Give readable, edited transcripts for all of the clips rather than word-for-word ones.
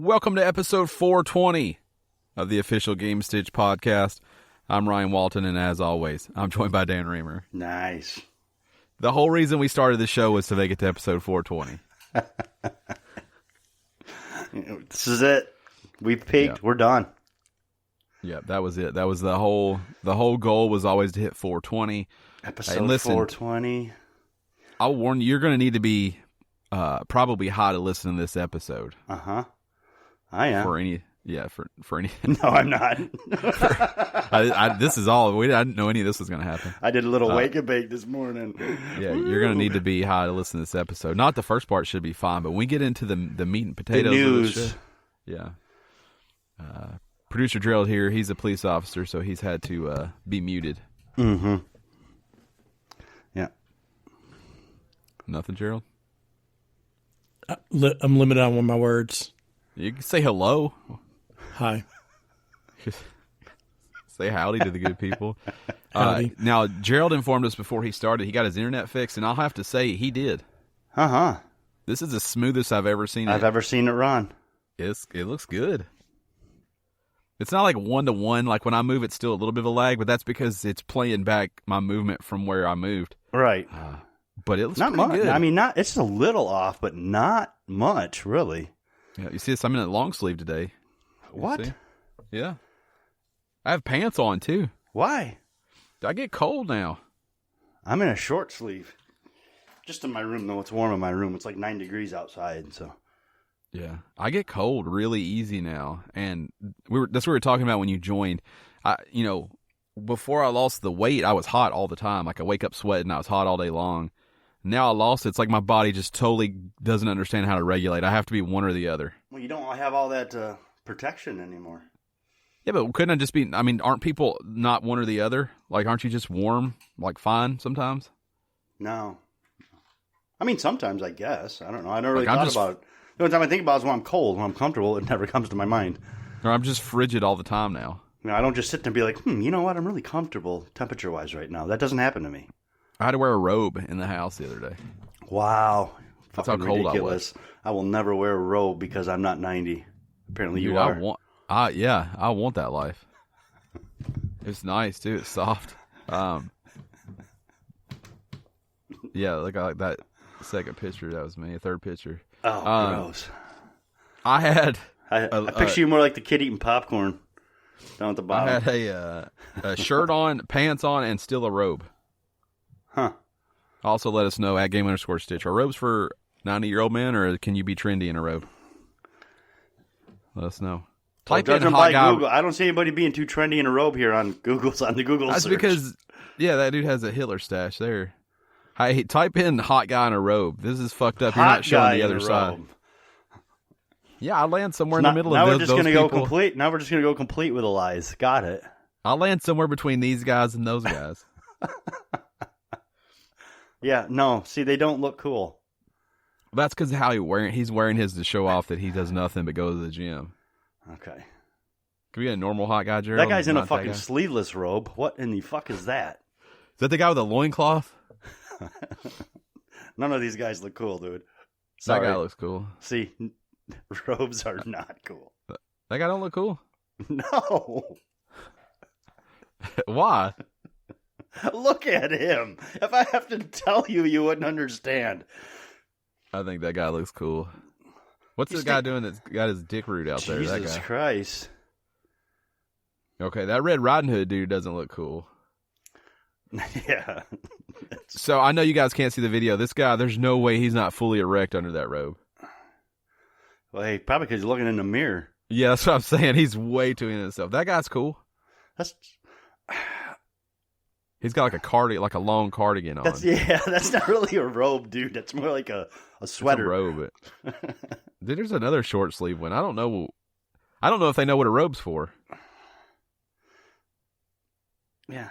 Welcome to episode 420 of the official Gamestitch Podcast. I'm Ryan Walton, and as always, I'm joined by Dan Reamer. Nice. The whole reason we started the show was to make it to episode 420. This is it. We've peaked. We're done. Yeah, that was it. That was the whole goal was always to hit 420. Episode 420. I'll warn you, you're going to need to be probably high to listen to this episode. Uh-huh. I am. For any. No, I'm not. This is all. I didn't know any of this was going to happen. I did a little wake and bake this morning. Yeah, you're going to need to be high to listen to this episode. Not the first part should be fine, but when we get into the meat and potatoes the news. of the show, yeah. Producer Gerald here, he's a police officer, so he's had to be muted. Mm-hmm. Yeah. Nothing, Gerald? I'm limited on my words. You can say hello. Hi. Say howdy to the good people. Howdy. Now, Gerald informed us before he started he got his internet fixed, and I'll have to say he did. Uh-huh. This is the smoothest I've ever seen I've ever seen it run. It looks good. It's not like one-to-one. Like when I move, it's still a little bit of a lag, but that's because it's playing back my movement from where I moved. Right. But it looks not pretty much. good. I mean, it's a little off, but not much, really. Yeah, you see this? I'm in a long sleeve today. What? See? Yeah. I have pants on, too. Why? I get cold now. I'm in a short sleeve. Just in my room, though. It's warm in my room. It's like 9 degrees outside, so. Yeah. I get cold really easy now. And that's what we were talking about when you joined. Before I lost the weight, I was hot all the time. Like I wake up sweating, I was hot all day long. Now I lost it. It's like my body just totally doesn't understand how to regulate. I have to be one or the other. Well, you don't have all that protection anymore. Yeah, but couldn't I just be, aren't people not one or the other? Like, aren't you just warm, like fine sometimes? No. I mean, sometimes I guess. I don't know. I never really Like, thought about it. The only time I think about it is when I'm cold. When I'm comfortable, it never comes to my mind. Or I'm just frigid all the time now. I don't just sit there and be like, you know what? I'm really comfortable temperature-wise right now. That doesn't happen to me. I had to wear a robe in the house the other day. Wow. That's how cold ridiculous. I will never wear a robe because I'm not 90. Apparently you are. I want that life. It's nice too. It's soft. Yeah, look like that second picture. That was me. Third picture. Oh, gross. I had. I picture you more like the kid eating popcorn down at the bottom. I had a shirt on, pants on, and still a robe. Huh. Also, let us know at Game_Stitch. Are robes for 90-year-old men, or can you be trendy in a robe? Let us know. Type in hot guy. Google. I don't see anybody being too trendy in a robe here on the Google That's search. because, that dude has a Hitler stash there. Hey, type in hot guy in a robe. This is fucked up. You're not showing the other side. Yeah, I land somewhere in the middle of those people. Now we're just gonna go complete with the lies. Got it. I land somewhere between these guys and those guys. Yeah, no. See, they don't look cool. That's because how he's wearing his to show off that he does nothing but go to the gym. Okay. Could be a normal hot guy, Gerald. That guy's in a fucking sleeveless robe. What in the fuck is that? Is that the guy with the loincloth? None of these guys look cool, dude. Sorry. That guy looks cool. See, robes are not cool. That guy don't look cool? No. Why? Look at him. If I have to tell you, you wouldn't understand. I think that guy looks cool. What's this guy doing that's got his dick root out there? That guy. Jesus Christ. Okay, that Red Riding Hood dude doesn't look cool. Yeah. So I know you guys can't see the video. This guy, there's no way he's not fully erect under that robe. Well, hey, probably because he's looking in the mirror. Yeah, that's what I'm saying. He's way too into himself. That guy's cool. He's got like a long cardigan on. That's not really a robe, dude. That's more like a sweater. It's a robe. Dude, there's another short sleeve one. I don't know if they know what a robe's for. Yeah.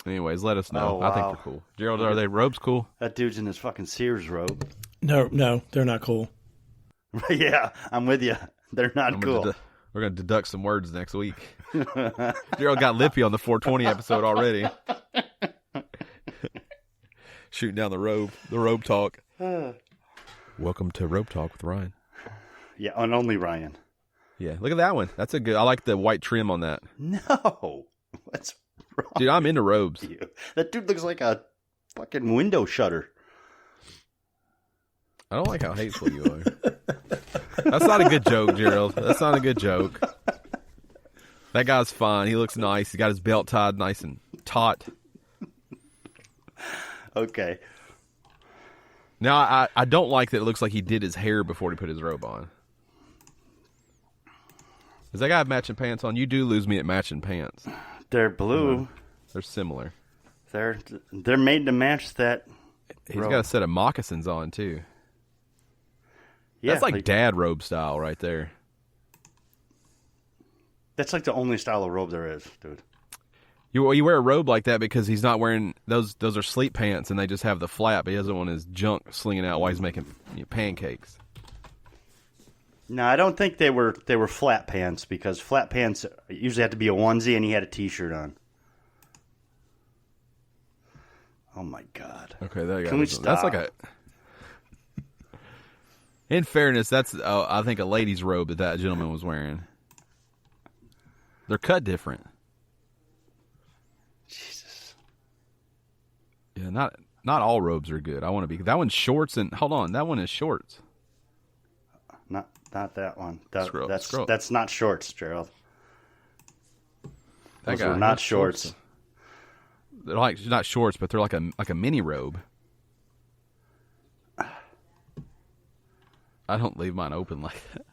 Anyways, let us know. Oh, wow. I think they're cool. Gerald, are they robes cool? That dude's in his fucking Sears robe. No, they're not cool. Yeah, I'm with you. They're not cool. We're going to deduct some words next week. Gerald got lippy on the 420 episode already. Shooting down the robe talk. Welcome to Robe Talk with Ryan. Yeah, and only Ryan. Yeah, look at that one. That's a good. I like the white trim on that. No, what's wrong? Dude, I'm into robes. with you? That dude looks like a fucking window shutter. I don't like how hateful you are. That's not a good joke, Gerald. That's not a good joke. That guy's fine. He looks nice. He got his belt tied nice and taut. Okay. Now, I don't like that it looks like he did his hair before he put his robe on. Does that guy have matching pants on? You do lose me at matching pants. They're blue. They're similar. They're made to match that. He's robe. got a set of moccasins on, too. Yeah, That's like dad robe style right there. That's like the only style of robe there is, dude. You wear a robe like that because he's not wearing those. Those are sleep pants, and they just have the flap. He doesn't want his junk slinging out while he's making pancakes. No, I don't think they were flat pants because flat pants usually have to be a onesie, and he had a t-shirt on. Oh my god! Okay, there you go. Can we That's stop? like a. In fairness, that's I think a lady's robe that gentleman was wearing. They're cut different. Jesus. Yeah, not all robes are good. I want to be. That one's shorts and hold on, that one is shorts. Not that one. Scroll. That's not shorts, Gerald. That Those guy were not has shorts. They're like not shorts, but they're like a mini robe. I don't leave mine open like that.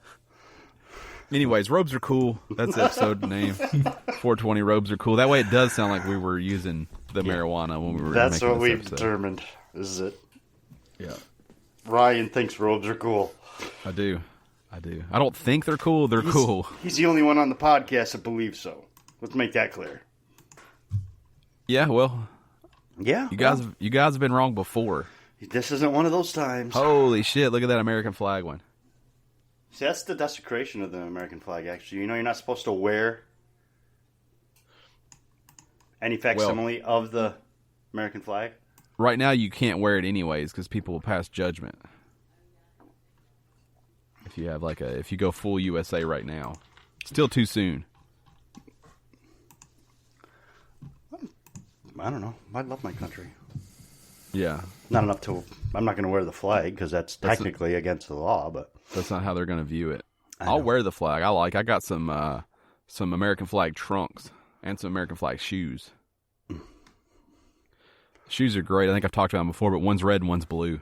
Anyways, robes are cool. That's the episode name. 420 robes are cool. That way it does sound like we were using the marijuana when we were That's making what this we've episode. determined. This is it. Yeah, Ryan thinks robes are cool. I do. I don't think they're cool. They're cool. He's the only one on the podcast that believes so. Let's make that clear. Yeah, well, Yeah. you guys have been wrong before. This isn't one of those times. Holy shit, look at that American flag one. See, that's the desecration of the American flag, actually. You know, you're not supposed to wear any facsimile of the American flag. Right now you can't wear it anyways because people will pass judgment. If you have if you go full USA right now. Still too soon. I don't know. I love my country. Yeah. Not enough to... I'm not going to wear the flag because that's technically against the law, but... That's not how they're going to view it. I know. I'll wear the flag. I got some American flag trunks and some American flag shoes. Shoes are great. I think I've talked about them before, but one's red and one's blue.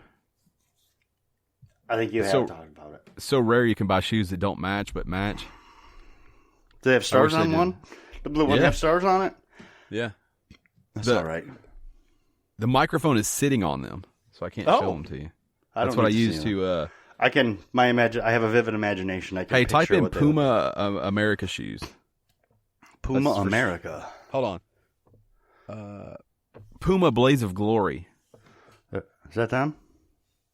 I think you have So- talked about it. It's so rare you can buy shoes that don't match but match. Do they have stars wish they on did. one? The blue one Yeah. have stars on it? Yeah. That's The- all right. The microphone is sitting on them, so I can't Oh. show them to you. I That's don't what I need use see them. to. I can... I have a vivid imagination. I can Hey, type picture in what they look like. Puma America shoes. Puma That's for- America. Hold on. Puma Blaze of Glory. Is that them?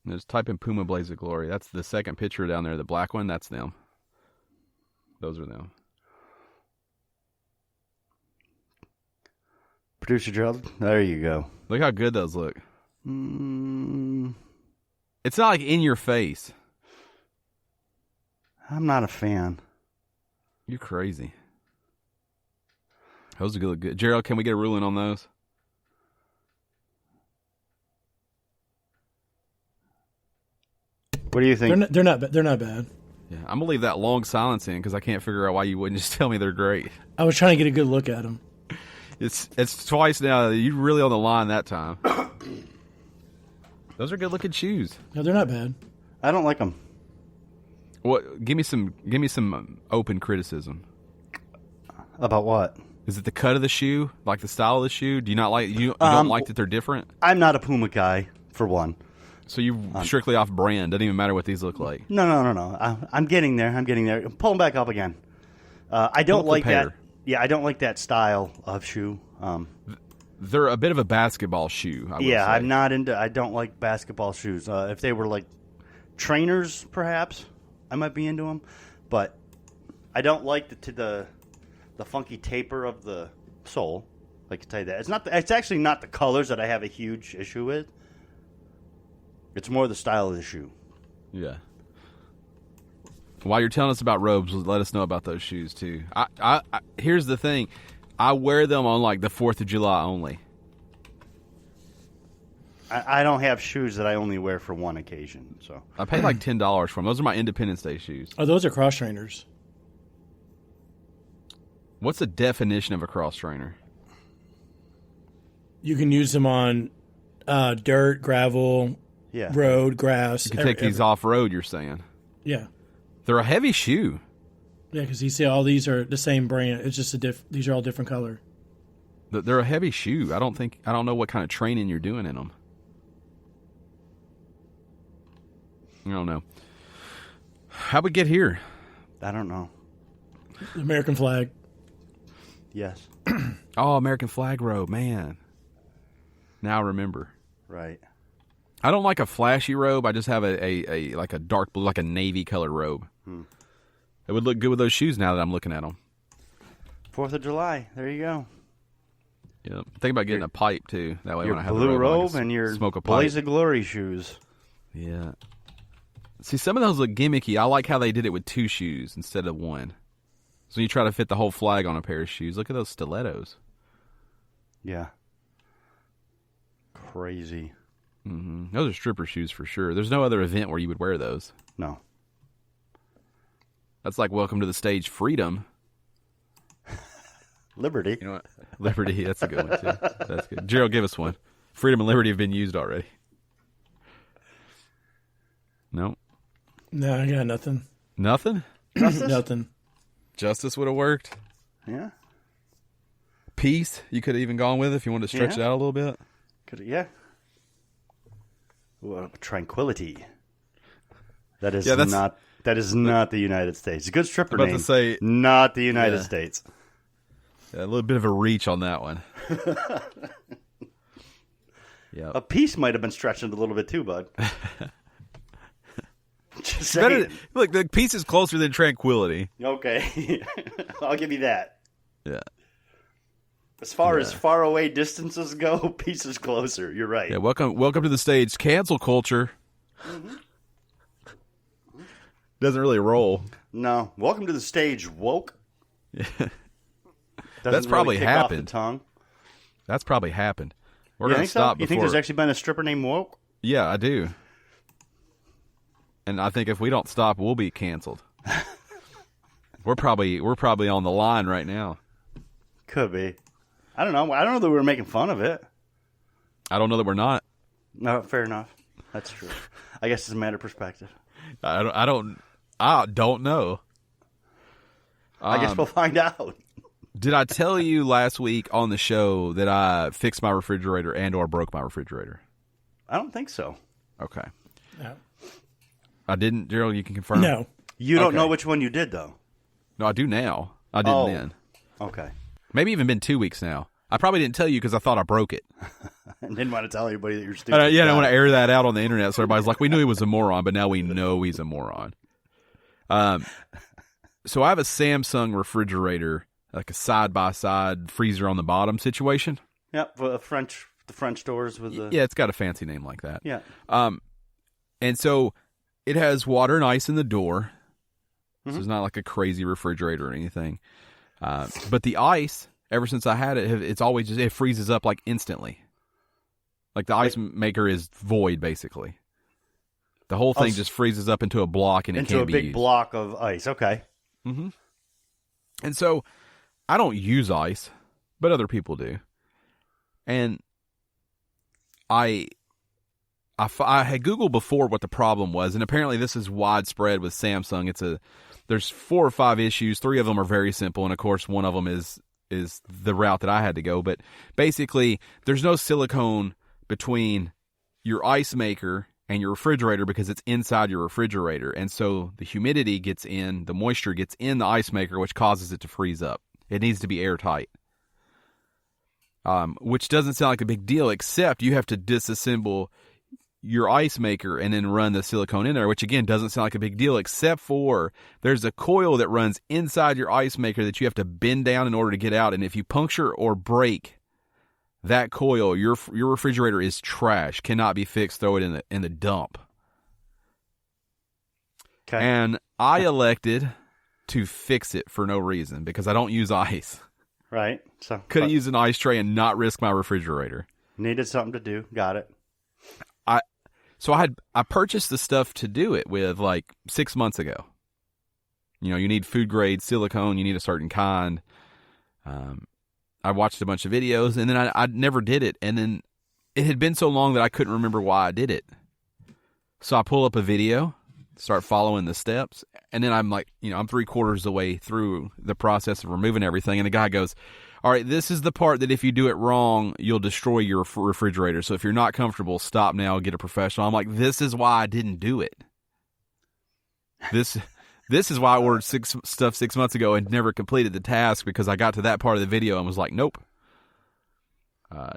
Just type in Puma Blaze of Glory. That's the second picture down there, the black one. That's them. Those are them. Producer Gerald? There you go. Look how good those look. Mm, It's not like in your face. I'm not a fan. You're crazy. Those look good. Gerald, can we get a ruling on those? What do you think? They're not bad. Yeah, I'm gonna leave that long silence in because I can't figure out why you wouldn't just tell me they're great. I was trying to get a good look at them. It's twice now. You're really on the line that time. Those are good looking shoes. No, they're not bad. I don't like them. What? Give me some open criticism. About what? Is it the cut of the shoe, like the style of the shoe? Do you not like you don't like that they're different? I'm not a Puma guy, for one. So you're strictly off brand. Doesn't even matter what these look like. No. I'm getting there. Pull them back up again. I don't Pull up like the pair. that. Yeah, I don't like that style of shoe. They're a bit of a basketball shoe. I would say. I'm not into. I don't like basketball shoes. If they were like trainers, perhaps I might be into them. But I don't like the funky taper of the sole. I can tell you that it's not. It's actually not the colors that I have a huge issue with. It's more the style of the shoe. Yeah. while you're telling us about robes, let us know about those shoes too. I here's the thing, I wear them on like the 4th of July only. I don't have shoes that I only wear for one occasion. So I paid like $10 for them. Those are my Independence Day shoes. Oh, those are cross trainers. What's the definition of a cross trainer? You can use them on dirt, gravel, road, grass. You can take these off road. You're saying? Yeah. They're a heavy shoe. Yeah, because you see, all these are the same brand. It's just these are all different color. They're a heavy shoe. I don't know what kind of training you're doing in them. I don't know. How'd we get here? I don't know. The American flag. Yes. Oh, American flag robe, man. Now I remember. Right. I don't like a flashy robe. I just have a like a dark blue, like a navy colored robe. It would look good with those shoes now that I'm looking at them. 4th of July. There you go. Yeah. Think about getting a pipe too. That way Your when I have blue the robe and your smoke a pipe. Blaze of Glory shoes. Yeah. See, some of those look gimmicky. I like how they did it with 2 shoes instead of 1. So you try to fit the whole flag on a pair of shoes. Look at those stilettos. Yeah. Crazy. Mm-hmm. Those are stripper shoes for sure. There's no other event where you would wear those. No. That's like welcome to the stage freedom. Liberty. You know what? Liberty, that's a good one too. That's good. Gerald, give us one. Freedom and liberty have been used already. No? No, I got nothing. Nothing? Nothing. Justice would have worked. Yeah. Peace, you could have even gone with if you wanted to stretch it out a little bit. Yeah. Well, tranquility. That is not the United States. A good stripper name. To say, not the United States. Yeah, a little bit of a reach on that one. Yeah. A peace might have been stretching it a little bit too, bud. Just saying. Look, the peace is closer than tranquility. Okay. I'll give you that. Yeah. As far as far away distances go, peace is closer. You're right. Yeah, welcome to the stage. Cancel culture. Mm-hmm. Doesn't really roll. No. Welcome to the stage, woke. Yeah. That's probably really happened. off the tongue. That's probably happened. We're You going to think so? stop You before. think there's actually been a stripper named Woke? Yeah, I do. And I think if we don't stop, we'll be canceled. We're probably on the line right now. Could be. I don't know. I don't know that we were making fun of it. I don't know that we're not. No, fair enough. That's true. I guess it's a matter of perspective. I don't know. I guess we'll find out. Did I tell you last week on the show that I fixed my refrigerator and or broke my refrigerator? I don't think so. Okay. No. I didn't, Gerald, you can confirm? No. You don't know which one you did, though. No, I do now. I didn't then. Okay. Maybe even been 2 weeks now. I probably didn't tell you because I thought I broke it. I didn't want to tell anybody that you're stupid. I don't want to air that out on the internet so everybody's like, we knew he was a moron, but now we know he's a moron. So I have a Samsung refrigerator, like a side-by-side freezer on the bottom situation. Yep, the French doors with the... Yeah, it's got a fancy name like that. Yeah. And so it has water and ice in the door. So it's not like a crazy refrigerator or anything. But the ice, ever since I had it, it's always it freezes up like instantly. Like the ice maker is void, basically. The whole thing just freezes up into a block and it can't be used. Into a big block of ice. Okay. Mm-hmm. And so I don't use ice, but other people do. And I had Googled before what the problem was, and apparently this is widespread with Samsung. There's 4 or 5 issues. 3 of them are very simple, and of course one of them is the route that I had to go. But basically, there's no silicone between your ice maker and your refrigerator because it's inside your refrigerator, and so the humidity gets in, the moisture gets in the ice maker, which causes it to freeze up. It needs to be airtight. Which doesn't sound like a big deal, except you have to disassemble your ice maker and then run the silicone in there, which again doesn't sound like a big deal, except for there's a coil that runs inside your ice maker that you have to bend down in order to get out. And if you puncture or break that coil, your refrigerator is trash, cannot be fixed. Throw it in the dump. Okay. And I elected to fix it for no reason because I don't use ice. Right. So could have used an ice tray and not risk my refrigerator. Needed something to do. Got it. I purchased the stuff to do it with like 6 months ago. You need food grade silicone. You need a certain kind. I watched a bunch of videos and then I never did it. And then it had been so long that I couldn't remember why I did it. So I pull up a video, start following the steps. And then I'm like, I'm 3/4 the way through the process of removing everything. And the guy goes, all right, this is the part that if you do it wrong, you'll destroy your refrigerator. So if you're not comfortable, stop now, get a professional. I'm like, this is why I didn't do it. This is why I ordered stuff 6 months ago and never completed the task because I got to that part of the video and was like, nope,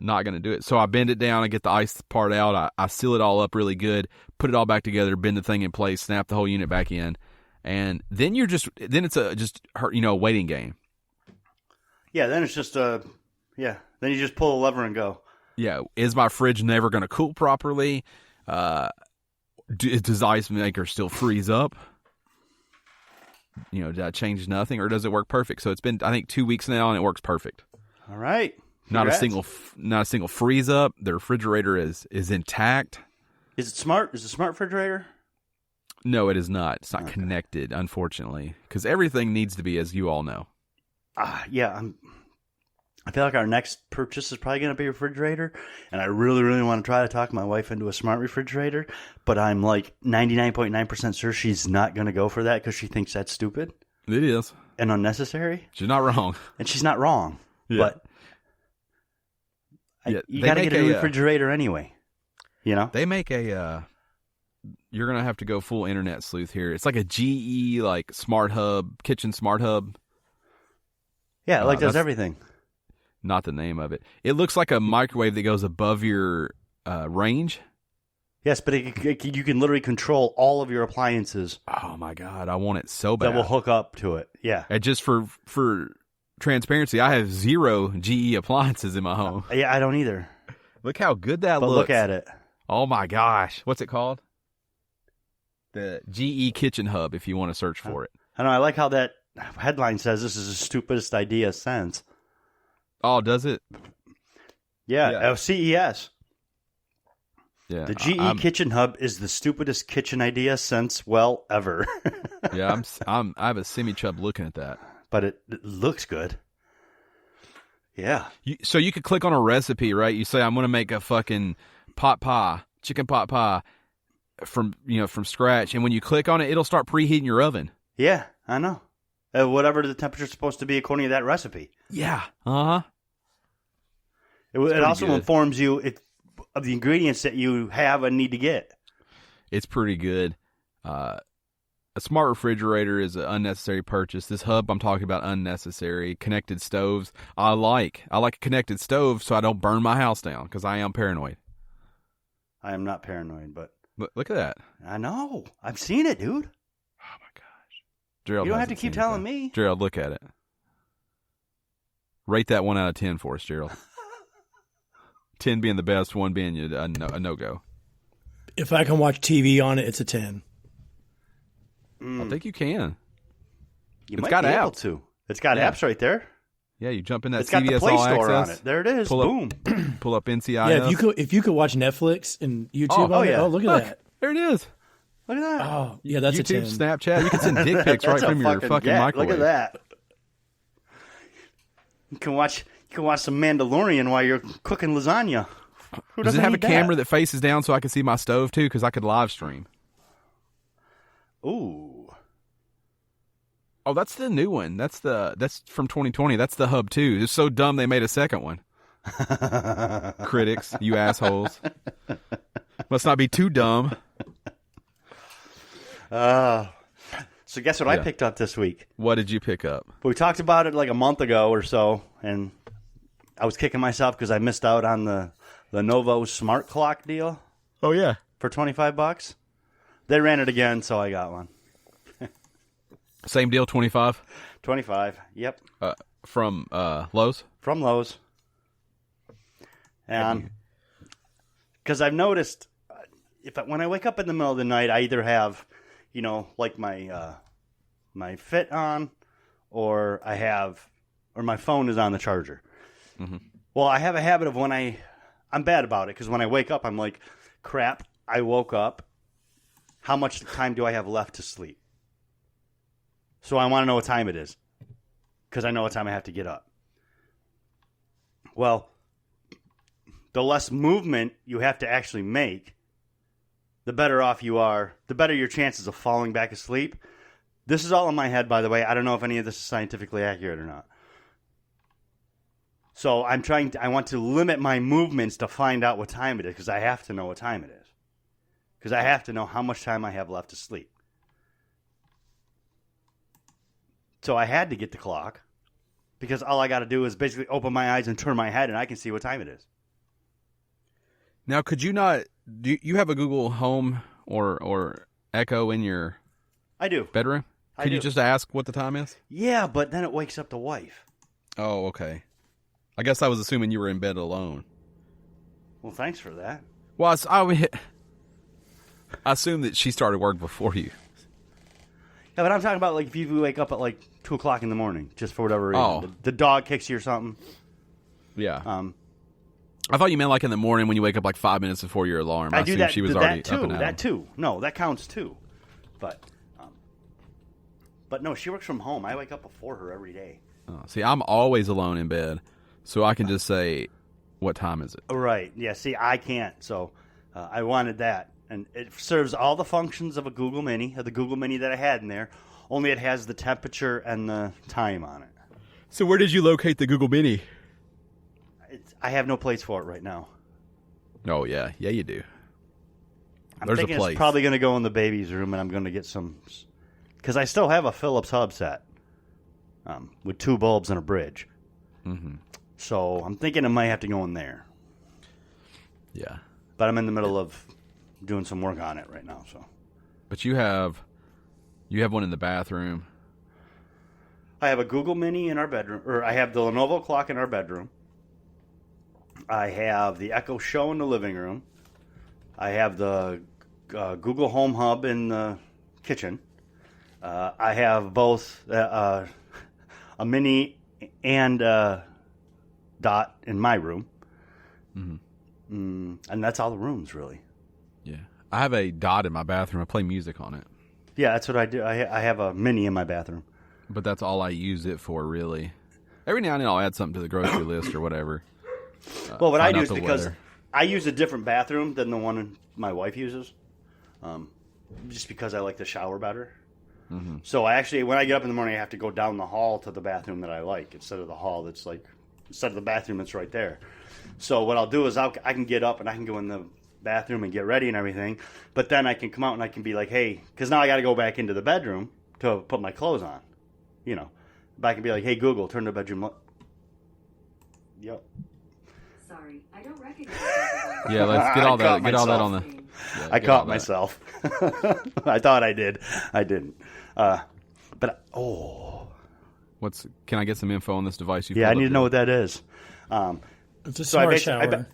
not going to do it. So I bend it down, I get the ice part out, I seal it all up really good, put it all back together, bend the thing in place, snap the whole unit back in, and then it's a waiting game. Yeah, then it's just then you just pull a lever and go. Yeah, is my fridge never going to cool properly? Does ice maker still freeze up? Did I change nothing, or does it work perfect? So it's been, I think, 2 weeks now, and it works perfect. All right. Congrats. Congrats. Not a single freeze up. The refrigerator is intact. Is it smart? Is it a smart refrigerator? No, it is not. It's not connected, unfortunately, because everything needs to be, as you all know. Yeah, I feel like our next purchase is probably going to be a refrigerator, and I really, really want to try to talk my wife into a smart refrigerator, but I'm like 99.9% sure she's not going to go for that because she thinks that's stupid. It is. And unnecessary. She's not wrong. And she's not wrong. Yeah. But you got to get a new refrigerator anyway. They make a... you're going to have to go full internet sleuth here. It's like a GE smart hub, kitchen smart hub. Yeah, does everything. Not the name of it. It looks like a microwave that goes above your range. Yes, but you can literally control all of your appliances. Oh my God, I want it so bad. That will hook up to it. Yeah. And just for transparency, I have 0 GE appliances in my home. Yeah, I don't either. Look how good that looks. Look at it. Oh my gosh, what's it called? The GE Kitchen Hub. If you want to search for it. I know. I like how that headline says this is the stupidest idea since. Oh, does it? Yeah. CES. Yeah. The GE Kitchen Hub is the stupidest kitchen idea since, ever. Yeah, I have a semi-chub looking at that. But it looks good. Yeah. So you could click on a recipe, right? You say, I'm going to make a fucking chicken pot pie from scratch. And when you click on it, it'll start preheating your oven. Yeah, I know. Whatever the temperature's supposed to be according to that recipe. Yeah. Uh-huh. It also informs you of the ingredients that you have and need to get. It's pretty good. A smart refrigerator is an unnecessary purchase. This hub I'm talking about, unnecessary. Connected stoves. I like a connected stove so I don't burn my house down because I am paranoid. I am not paranoid, but... Look at that. I know. I've seen it, dude. Oh, my gosh. Gerald, you don't have to keep telling me. Gerald, look at it. Rate that 1 out of 10 for us, Gerald. 10 being the best, 1 being a no-go. If I can watch TV on it, it's a 10. I think you can. It's might got be apps. Able to. It's got apps right there. Yeah, you jump in that it's CBS got the Play All Store Access. On it. There it is. Boom. Pull up NCIS. Yeah, if you could watch Netflix and YouTube on it. Oh, look at that. There it is. Look at that. Oh, yeah, that's YouTube, a 10. Snapchat. You can send dick pics right from your fucking microwave. Look at that. You can watch some Mandalorian while you're cooking lasagna. Does it have a camera that faces down so I can see my stove too? Because I could live stream. Ooh. Oh, that's the new one. That's from 2020. That's the Hub 2. It's so dumb they made a second one. Critics, you assholes. Must not be too dumb. So guess what I picked up this week? What did you pick up? We talked about it like a month ago or so, and I was kicking myself because I missed out on the Lenovo smart clock deal. Oh, yeah. For $25. They ran it again, so I got one. Same deal, 25? 25, yep. From Lowe's? From Lowe's. And because I've noticed when I wake up in the middle of the night, I either have, like my my Fit on, or my phone is on the charger. Mm-hmm. Well, I have a habit of when I'm bad about it because when I wake up, I'm like, crap, I woke up. How much time do I have left to sleep? So I want to know what time it is because I know what time I have to get up. Well, the less movement you have to actually make, the better off you are, the better your chances of falling back asleep. This is all in my head, by the way. I don't know if any of this is scientifically accurate or not. So I want to limit my movements to find out what time it is because I have to know what time it is. Because I have to know how much time I have left to sleep. So I had to get the clock because all I got to do is basically open my eyes and turn my head and I can see what time it is. Now, could you not? Do you have a Google Home or Echo in your? I do. Bedroom? Could you just ask what the time is? Yeah, but then it wakes up the wife. Oh, okay. I guess I was assuming you were in bed alone. Well, thanks for that. Well, I assume that she started work before you. Yeah, but I'm talking about like if you wake up at like 2 o'clock in the morning, just for whatever reason. Oh. The dog kicks you or something. Yeah. I thought you meant like in the morning when you wake up like 5 minutes before your alarm. I do assumed that. She was that already too. up and out. That too. No, that counts too. But no, she works from home. I wake up before her every day. Oh, see, I'm always alone in bed, so I can just say, "What time is it?" Right. Yeah. See, I can't. So I wanted that, and it serves all the functions of a Google Mini, of the Google Mini that I had in there. Only it has the temperature and the time on it. So where did you locate the Google Mini? I have no place for it right now. Oh yeah, you do. I'm There's thinking a place. It's probably going to go in the baby's room, and I'm going to get some. Because I still have a Philips hub set with 2 bulbs and a bridge. Mm-hmm. So I'm thinking it might have to go in there. Yeah. But I'm in the middle of doing some work on it right now. So. But you have one in the bathroom. I have a Google Mini in our bedroom, or I have the Lenovo clock in our bedroom. I have the Echo Show in the living room. I have the Google Home Hub in the kitchen. I have both a Mini and Dot in my room. Mm-hmm. And that's all the rooms, really. Yeah. I have a Dot in my bathroom. I play music on it. Yeah, that's what I do. I have a Mini in my bathroom. But that's all I use it for, really. Every now and then I'll add something to the grocery list or whatever. Well, what I do is because weather. I use a different bathroom than the one my wife uses. Just because I like the shower better. Mm-hmm. So I actually, when I get up in the morning, I have to go down the hall to the bathroom that I like instead of the bathroom that's right there. So what I'll do is I can get up and I can go in the bathroom and get ready and everything. But then I can come out and I can be like, hey, because now I got to go back into the bedroom to put my clothes on. You know, but I can be like, hey, Google, turn the bedroom up. Yep. Sorry, I don't recognize that. Yeah, let's get all that. Get all that on the. Yeah, I caught myself. I thought I did. I didn't. But Can I get some info on this device? I need to know what that is. It's a smart shower.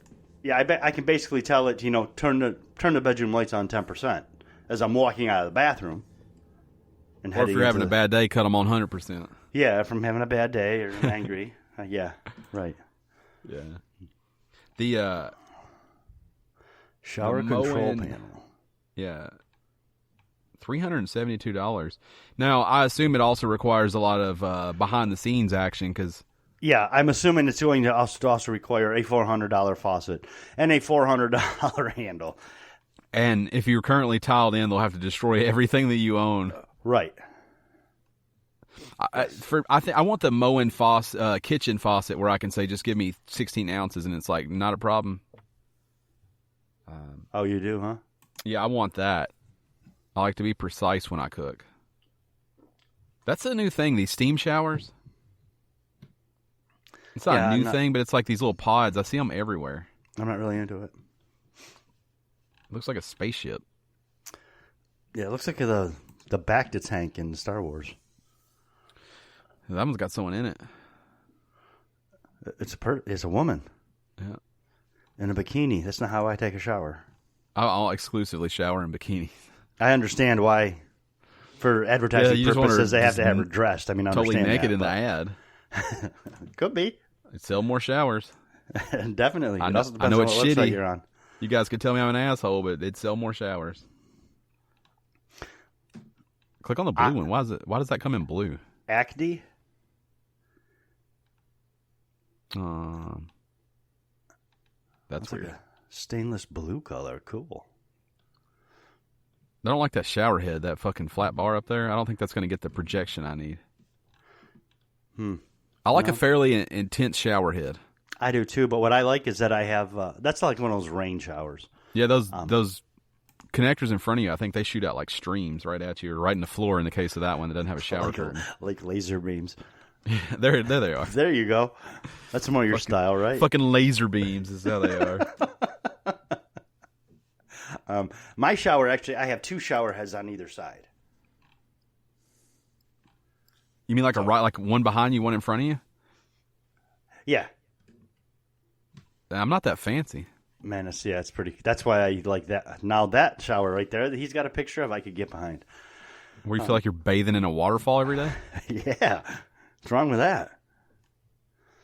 I can basically tell it, turn the bedroom lights on 10% as I'm walking out of the bathroom. And or if you're having a bad day, cut them on 100%. Yeah, if I'm having a bad day or angry. Yeah, right. Yeah. The shower control panel. Yeah. $372. Now, I assume it also requires a lot of behind-the-scenes action because... Yeah, I'm assuming it's going to also require a $400 faucet and a $400 handle. And if you're currently tiled in, they'll have to destroy everything that you own. Right. I want the Moen kitchen faucet where I can say, just give me 16 ounces, and it's like, not a problem. Oh, you do, huh? Yeah, I want that. I like to be precise when I cook. That's a new thing, these steam showers. It's not a new thing, but it's like these little pods. I see them everywhere. I'm not really into it. Looks like a spaceship. Yeah, it looks like the Bacta tank in Star Wars. That one's got someone in it. It's a woman. Yeah. In a bikini. That's not how I take a shower. I'll exclusively shower in bikinis. I understand why for advertising you just want her purposes, they have just to have her dressed. I mean, I totally understand naked that, in the ad. Could be. They'd sell more showers. Definitely. I It know, also I depends know on it's what website shitty. you're on. You guys could tell me I'm an asshole, but they'd sell more showers. Click on the blue one. Why does that come in blue? Acne? That's like weird. a stainless blue color. Cool. I don't like that shower head, that fucking flat bar up there. I don't think that's going to get the projection I need. I like a fairly intense shower head. I do too, but what I like is that I have that's like one of those rain showers. Yeah, those connectors in front of you, I think they shoot out like streams right at you or right in the floor in the case of that one that doesn't have a shower curtain. Like laser beams. there they are. There you go. That's more your style, right? Fucking laser beams is how they are. My shower, actually, I have two shower heads on either side. You mean like like one behind you, one in front of you? Yeah. I'm not that fancy. Man, it's pretty. That's why I like that. Now that shower right there that he's got a picture of, I could get behind. Where you feel like you're bathing in a waterfall every day? Yeah. What's wrong with that?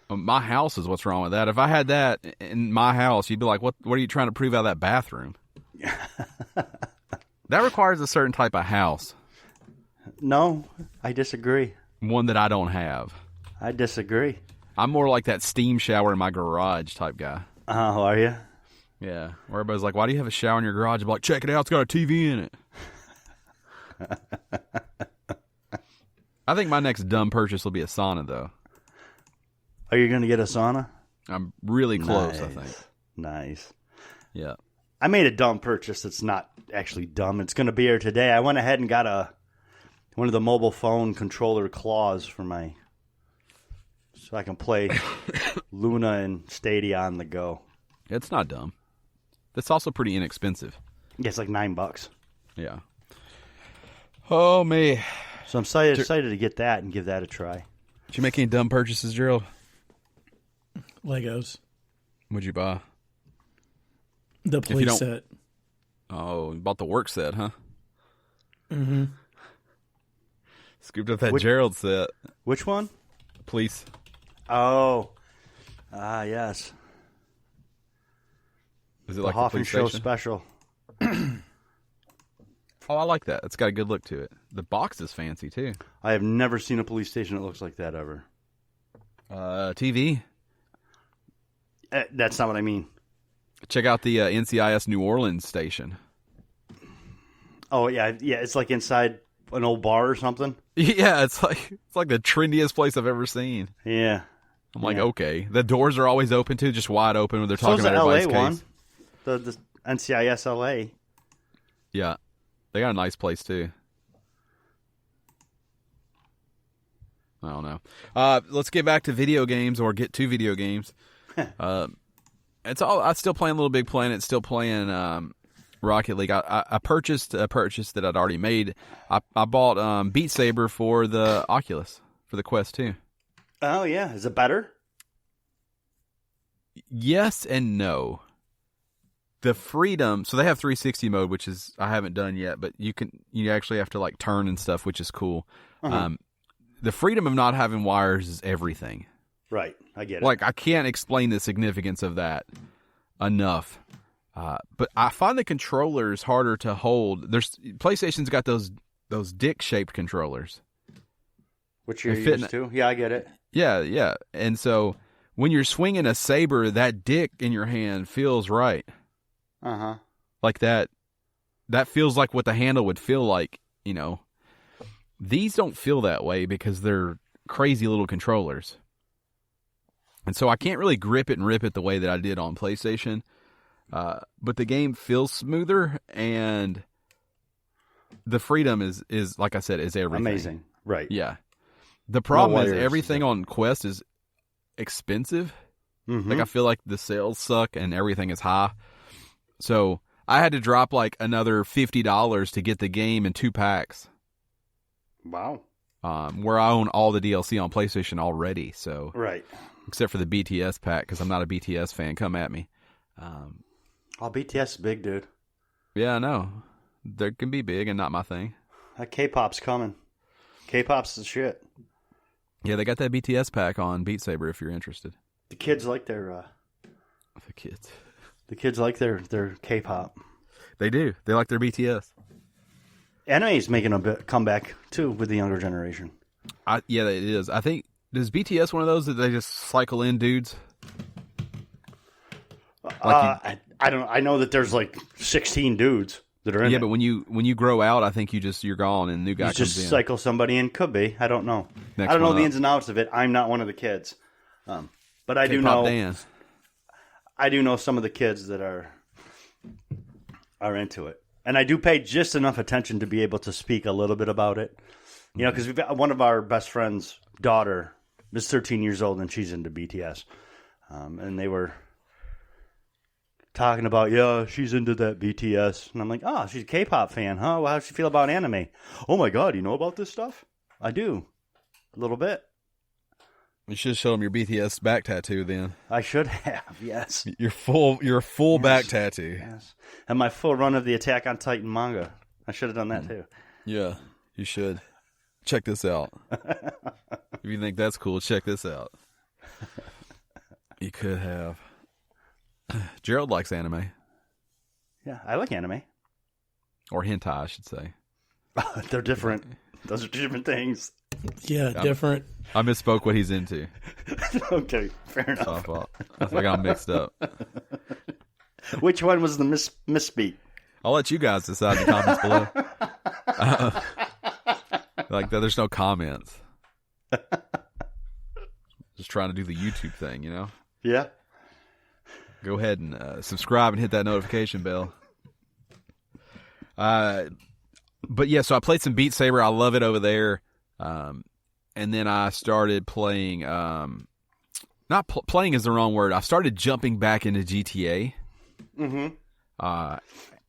My house is what's wrong with that. If I had that in my house, you'd be like, what are you trying to prove out of that bathroom? That requires a certain type of house. No, I disagree. One that I don't have. I disagree. I'm more like that steam shower in my garage type guy. Oh, are you? Yeah. Where everybody's like, why do you have a shower in your garage? I'm like, check it out. It's got a TV in it. I think my next dumb purchase will be a sauna, though. Are you going to get a sauna? I'm really close, Nice. I think. Nice. Yeah. I made a dumb purchase that's not actually dumb. It's going to be here today. I went ahead and got one of the mobile phone controller claws for so I can play Luna and Stadia on the go. It's not dumb. It's also pretty inexpensive. Yeah, it's like $9. Yeah. Oh, me. So I'm excited to get that and give that a try. Did you make any dumb purchases, Gerald? Legos. What'd you buy? The police set. Oh, you bought the work set, huh? Mm-hmm. Scooped up that Gerald set. Which one? Police. Oh. Yes. Is it The like the Hoffman police Show station? special. Oh, I like that. It's got a good look to it. The box is fancy, too. I have never seen a police station that looks like that ever. TV. That's not what I mean. Check out the NCIS New Orleans station. Oh, yeah. Yeah, it's like inside an old bar or something. Yeah, it's like the trendiest place I've ever seen. Yeah. I'm like, okay. The doors are always open, too, just wide open when they're So talking is the about LA everybody's case. one. The NCIS LA. Yeah. They got a nice place, too. I don't know. Let's get back to video games, or get to video games. It's all. I'm still playing Little Big Planet. Still playing Rocket League. I purchased a purchase that I'd already made. I bought Beat Saber for the Oculus, for the Quest 2. Oh yeah, is it better? Yes and no. The freedom. So they have 360 mode, which is I haven't done yet, but you actually have to like turn and stuff, which is cool. Uh-huh. The freedom of not having wires is everything. Right, I get it. Like, I can't explain the significance of that enough. But I find the controllers harder to hold. PlayStation's got those dick-shaped controllers. Which you're used to. Yeah, I get it. Yeah. And so, when you're swinging a saber, that dick in your hand feels right. Uh-huh. Like that feels like what the handle would feel like, you know. These don't feel that way because they're crazy little controllers. And so I can't really grip it and rip it the way that I did on PlayStation. But the game feels smoother, and the freedom is like I said, is everything. Amazing. Right. Yeah. The problem is wires, everything on Quest is expensive. Mm-hmm. Like, I feel like the sales suck and everything is high. So I had to drop like another $50 to get the game in 2 packs. Wow. Where I own all the DLC on PlayStation already. So Right. except for the BTS pack, because I'm not a BTS fan. Come at me. BTS is big, dude. Yeah, I know. They can be big and not my thing. That K-pop's coming. K-pop's the shit. Yeah, they got that BTS pack on Beat Saber if you're interested. The kids like their... The kids. The kids like their K-pop. They do. They like their BTS. Anime's making a comeback, too, with the younger generation. Yeah, it is. I think... Does BTS one of those that they just cycle in dudes? I don't. I know that there's like 16 dudes that are in it. Yeah, but when you grow out, I think you're gone and a new guy comes in. Just cycle somebody in. Could be. I don't know. Next I don't know one the up. ins and outs of it. I'm not one of the kids, but I do K-pop know. dance. I do know some of the kids that are into it, and I do pay just enough attention to be able to speak a little bit about it. You know, because we've got one of our best friends' daughter is 13 years old, and she's into BTS, and they were talking about, yeah, she's into that BTS. And I'm like, oh, she's a K-pop fan, huh? Well, how does she feel about anime? Oh, my God, you know about this stuff? I do. A little bit. You should show them your BTS back tattoo then. I should have, yes. Your full back tattoo. Yes. And my full run of the Attack on Titan manga. I should have done that, too. Yeah, you should. Check this out. If you think that's cool, check this out. You could have. Gerald likes anime. Yeah, I like anime. Or hentai, I should say. They're different. Those are two different things. Yeah, different. I misspoke what he's into. Okay, fair enough. I think I'm mixed up. Which one was the misspeak? I'll let you guys decide in the comments below. Like, there's no comments. Just trying to do the YouTube thing, you know? Yeah. Go ahead and subscribe and hit that notification bell. But yeah, so I played some Beat Saber. I love it over there. And then I started playing, playing is the wrong word. I started jumping back into GTA. Mm-hmm.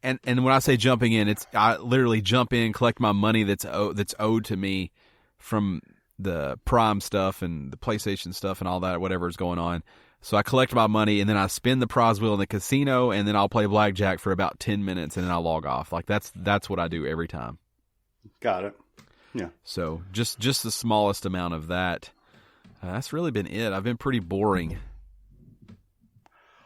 And when I say jumping in, I literally jump in, collect my money that's owed to me from the Prime stuff and the PlayStation stuff and all that, whatever is going on. So I collect my money, and then I spin the prize wheel in the casino, and then I'll play blackjack for about 10 minutes, and then I'll log off. Like, that's what I do every time. Got it. Yeah. So just the smallest amount of that. That's really been it. I've been pretty boring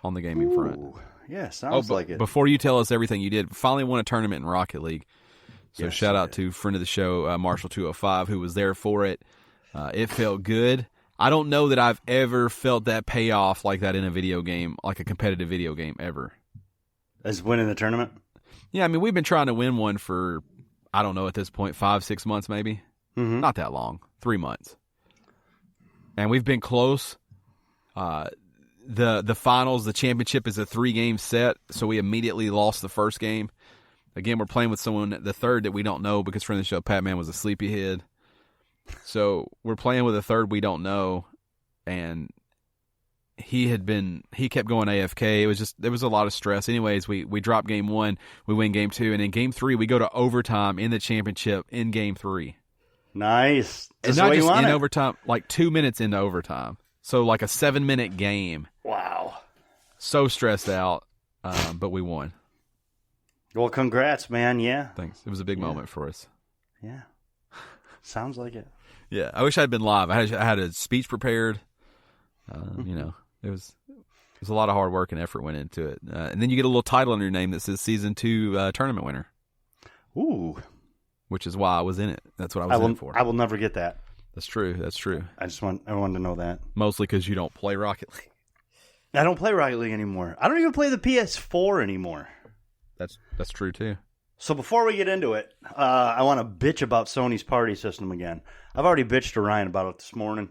on the gaming front. Yeah, sounds like it. Before you tell us everything you did, finally won a tournament in Rocket League. So yes, shout out to friend of the show, Marshall205, who was there for it. It felt good. I don't know that I've ever felt that payoff like that in a video game, like a competitive video game, ever. As winning the tournament? Yeah, I mean, we've been trying to win one for, I don't know, at this point, 5-6 months maybe. Mm-hmm. Not that long. 3 months. And we've been close. The finals, the championship is a 3-game set, so we immediately lost the first game. Again, we're playing with someone, the third, that we don't know because friend of the show, Pat Man, was a sleepyhead. So we're playing with a third we don't know, and he kept going AFK. There was a lot of stress. Anyways, we drop game 1, we win game 2, and in game 3 we go to overtime in the championship in game 3. Nice. And not just in overtime, like 2 minutes into overtime. So like a 7-minute game. Wow. So stressed out, but we won. Well, congrats, man. Yeah. Thanks. It was a big moment for us. Yeah. Sounds like it. Yeah. I wish I'd been live. I had a speech prepared. You know, it was a lot of hard work and effort went into it. And then you get a little title on your name that says Season 2 Tournament Winner. Ooh. Which is why I was in it. That's what I was in it for. I will never get that. That's true. That's true. I wanted to know that. Mostly because you don't play Rocket League. I don't play Rocket League anymore. I don't even play the PS4 anymore. That's true too. So before we get into it, I want to bitch about Sony's party system again. I've already bitched to Ryan about it this morning,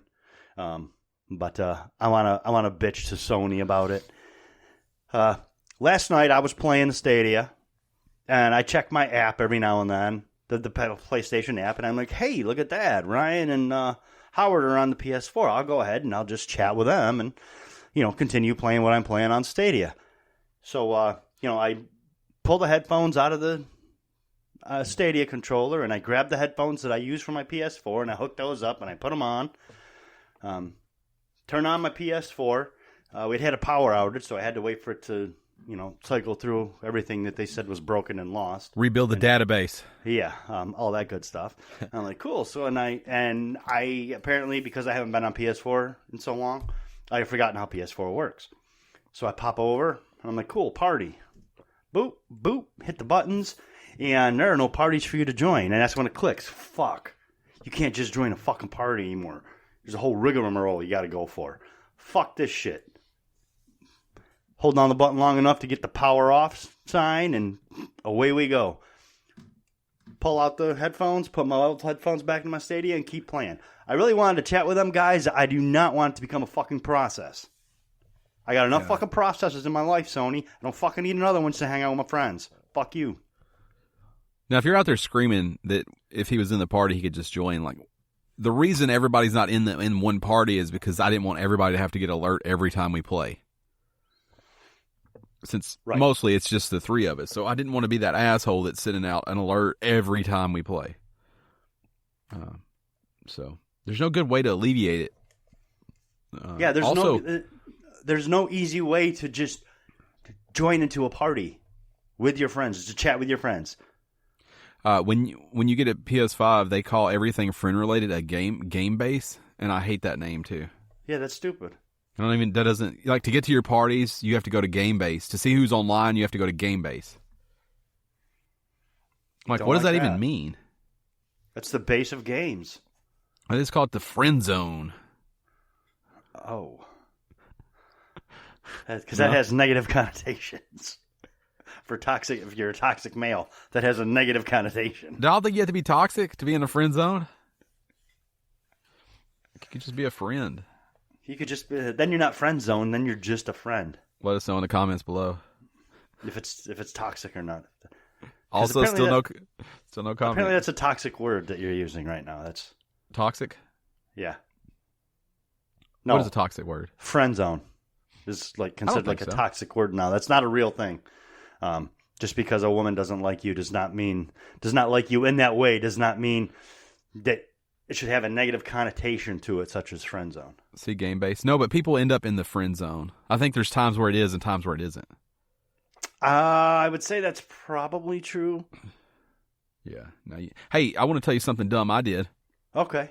but I want to bitch to Sony about it. Last night I was playing the Stadia, and I check my app every now and then, the PlayStation app, and I'm like, hey, look at that! Ryan and Howard are on the PS4. I'll go ahead and I'll just chat with them and continue playing what I'm playing on Stadia. So I pull the headphones out of the Stadia controller, and I grabbed the headphones that I use for my PS4, and I hooked those up, and I put them on. Turn on my PS4. We'd had a power outage, so I had to wait for it to cycle through everything that they said was broken and lost. Rebuild the database. Yeah, all that good stuff. I'm like, cool. So I apparently, because I haven't been on PS4 in so long, I've forgotten how PS4 works. So I pop over and I'm like, cool, party. Boop, boop, hit the buttons, and there are no parties for you to join. And that's when it clicks. Fuck. You can't just join a fucking party anymore. There's a whole rigmarole you got to go for. Fuck this shit. Hold down the button long enough to get the power off sign, and away we go. Pull out the headphones, put my old headphones back in my Stadia, and keep playing. I really wanted to chat with them guys. I do not want it to become a fucking process. I got enough fucking processes in my life, Sony. I don't fucking need another one to hang out with my friends. Fuck you. Now, if you're out there screaming that if he was in the party, he could just join, like, the reason everybody's not in one party is because I didn't want everybody to have to get alert every time we play. Since mostly it's just the three of us. So I didn't want to be that asshole that's sending out an alert every time we play. So there's no good way to alleviate it. There's no easy way to just join into a party with your friends, to chat with your friends. When you get a PS5, they call everything friend related a game base, and I hate that name too. Yeah, that's stupid. That doesn't, like, to get to your parties, you have to go to Game Base. To see who's online, you have to go to Game Base. Like, what does that even mean? That's the base of games. I just call it the friend zone. Oh. Because that has negative connotations. If you're a toxic male, that has a negative connotation. I don't think you have to be toxic to be in a friend zone. You could just be a friend. You could just then you're not friend zone, then you're just a friend. Let us know in the comments below if it's toxic or not. Also, still no comment. Apparently, that's a toxic word that you're using right now. That's toxic. Yeah. No. What is a toxic word? Friend zone is considered a toxic word now. That's not a real thing. Just because a woman doesn't like you does not like you in that way does not mean that it should have a negative connotation to it, such as friend zone. See, game base. No, but people end up in the friend zone. I think there's times where it is and times where it isn't. I would say that's probably true. Yeah. Hey, I want to tell you something dumb I did. Okay.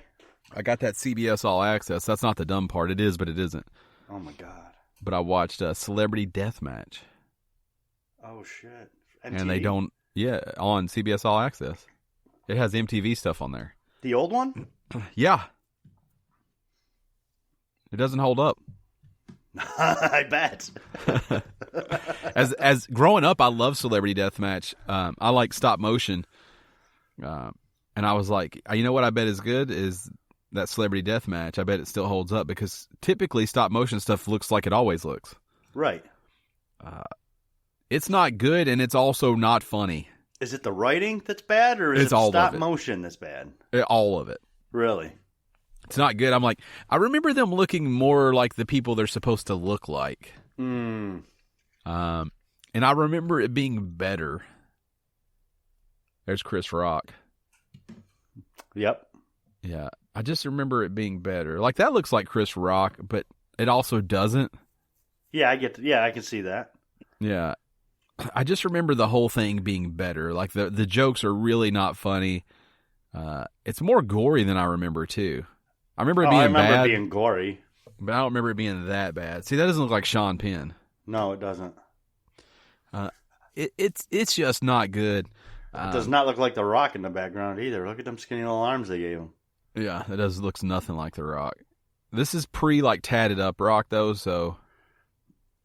I got that CBS All Access. That's not the dumb part. It is, but it isn't. Oh, my God. But I watched a Celebrity Deathmatch. Oh, shit. MTV? And they don't, on CBS All Access. It has MTV stuff on there. The old one? Yeah. It doesn't hold up. I bet. As growing up, I love Celebrity Deathmatch. I like stop motion. And I was like, you know what I bet is good is that Celebrity Deathmatch. I bet it still holds up because typically stop motion stuff looks like it always looks. Right. It's not good, and it's also not funny. Is it the writing that's bad, or is it stop motion that's bad? All of it. Really? It's not good. I'm like, I remember them looking more like the people they're supposed to look like. Mm. And I remember it being better. There's Chris Rock. Yep. Yeah. I just remember it being better. Like, that looks like Chris Rock, but it also doesn't. Yeah, I can see that. Yeah. I just remember the whole thing being better. Like, the jokes are really not funny. It's more gory than I remember, too. I remember it being bad. I remember it being gory. But I don't remember it being that bad. See, that doesn't look like Sean Penn. No, it doesn't. It's just not good. It does not look like The Rock in the background either. Look at them skinny little arms they gave him. Yeah, it looks nothing like The Rock. This is tatted up Rock, though, so...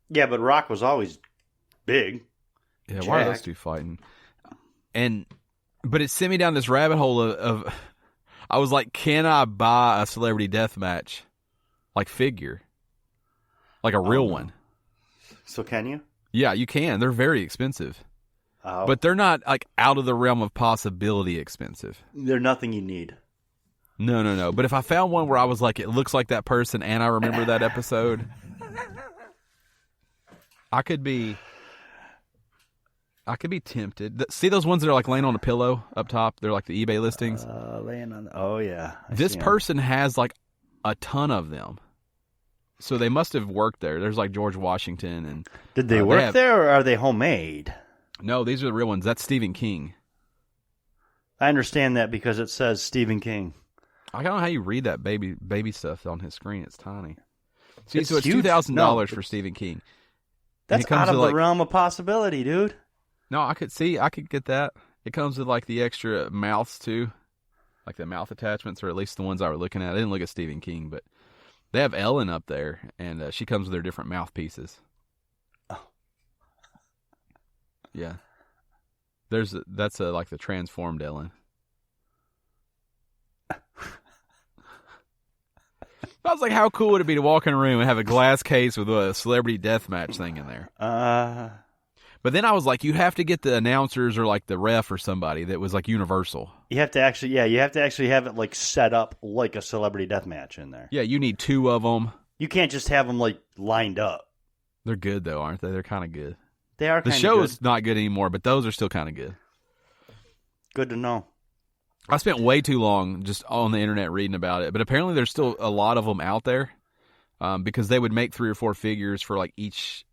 Yeah, but Rock was always big. Yeah, why are those two fighting? But it sent me down this rabbit hole of I was like, can I buy a Celebrity Deathmatch figure? Like a real one. So can you? Yeah, you can. They're very expensive. Oh. But they're not out of the realm of possibility expensive. They're nothing you need. No. But if I found one where I was like, it looks like that person and I remember that episode, I could be tempted. See those ones that are laying on a pillow up top? They're like the eBay listings. Laying on. Oh yeah. This person has a ton of them. So they must have worked there. There's like George Washington and. Did they work there, or are they homemade? No, these are the real ones. That's Stephen King. I understand that because it says Stephen King. I don't know how you read that baby stuff on his screen. It's tiny. See, It's so it's huge. $2,000 for Stephen King. That's out of the realm of possibility, dude. No, I could get that. It comes with like the extra mouths too, like the mouth attachments, or at least the ones I were looking at. I didn't look at Stephen King, but they have Ellen up there, and she comes with her different mouthpieces. Oh, yeah. That's like the transformed Ellen. I was like, how cool would it be to walk in a room and have a glass case with a celebrity deathmatch thing in there? But then I was like, you have to get the announcers or like the ref or somebody that was like universal. You have to actually have it like set up like a celebrity deathmatch in there. Yeah, you need 2 of them. You can't just have them like lined up. They're good though, aren't they? They're kind of good. They are. The show is not good anymore, but those are still kind of good. Good to know. I spent way too long just on the internet reading about it, but apparently there's still a lot of them out there because they would make 3 or 4 figures for like each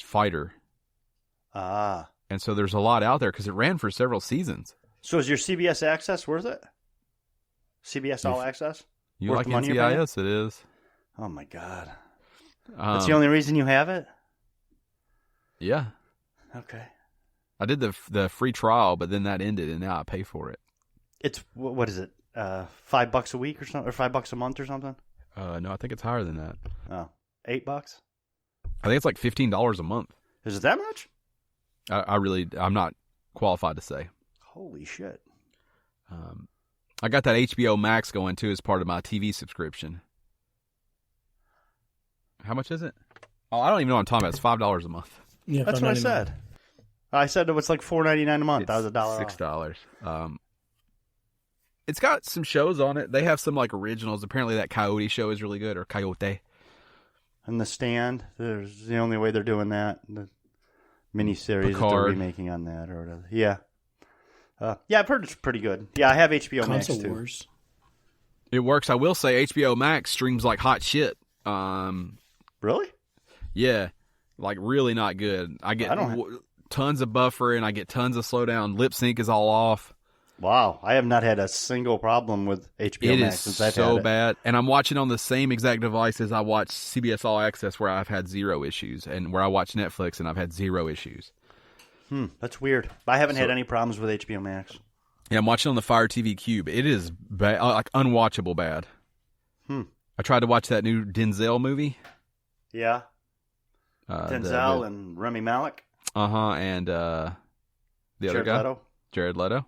fighter. And so there's a lot out there because it ran for several seasons. So is your CBS Access worth it? CBS All Access? You like NCIS? It is. Oh my God. That's the only reason you have it? Yeah. Okay. I did the free trial, but then that ended, and now I pay for it. It's what is it? $5 a week or something, or $5 a month or something? No, I think it's higher than that. Oh, $8? I think it's like $15 a month. Is it that much? I'm not qualified to say. Holy shit! I got that HBO Max going too as part of my TV subscription. How much is it? Oh, I don't even know what I'm talking about. It's $5 a month. Yeah, that's what I said. I said it was like $4.99 a month. That was $1 $6. It's got some shows on it. They have some like originals. Apparently, that Coyote show is really good, or Coyote. And The Stand. There's the only way they're doing that. The miniseries that they're remaking on that, or whatever. Yeah. Yeah, I've heard it's pretty good. Yeah, I have HBO Max too. Wars. It works. I will say HBO Max streams like hot shit. Really? Yeah, like really not good. I get tons of buffer and I get tons of slowdown. Lip sync is all off. Wow, I have not had a single problem with HBO Max since I've had it. It is so bad, and I'm watching on the same exact device as I watch CBS All Access, where I've had 0 issues, and where I watch Netflix and I've had 0 issues. That's weird. I haven't had any problems with HBO Max. Yeah, I'm watching on the Fire TV Cube. It is bad, like unwatchable bad. I tried to watch that new Denzel movie. Yeah. Denzel and Rami Malek. And the other guy, Leto. Jared Leto.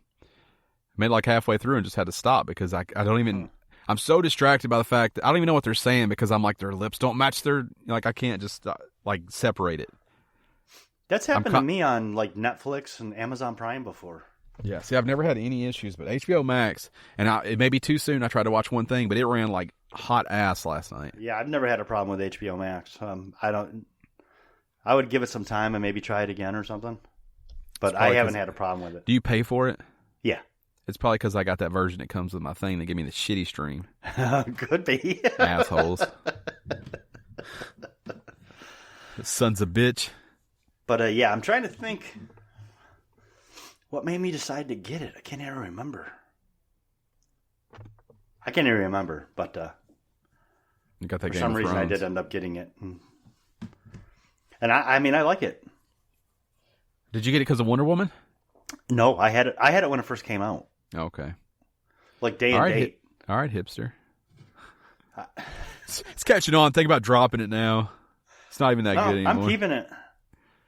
Made like halfway through and just had to stop because I don't even. I'm so distracted by the fact that I don't even know what they're saying because I'm like their lips don't match their like I can't just like separate it. That's happened to me on like Netflix and Amazon Prime before. Yeah, see, I've never had any issues, but HBO Max, and it may be too soon. I tried to watch one thing, but it ran like hot ass last night. Yeah, I've never had a problem with HBO Max. I would give it some time and maybe try it again or something, but I haven't had a problem with it. Do you pay for it? Yeah. It's probably because I got that version that comes with my thing. They give me the shitty stream. Could be. Assholes. Sons of bitch. But yeah, I'm trying to think what made me decide to get it. I can't even remember. But you got that for Game some of reason Thrones. I did end up getting it. And I mean, I like it. Did you get it because of Wonder Woman? No, I had it when it first came out. Okay. Like day and date. All right, hipster. It's catching on. Think about dropping it now. It's not even that good anymore. I'm keeping it.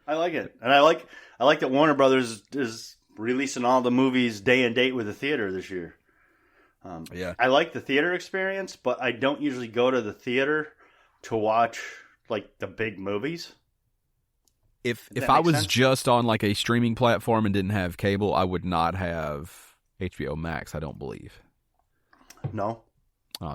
I like it, and I like that Warner Brothers is releasing all the movies day and date with the theater this year. Yeah, I like the theater experience, but I don't usually go to the theater to watch like the big movies. If I was just on like a streaming platform and didn't have cable, I would not have HBO Max. I don't believe. No.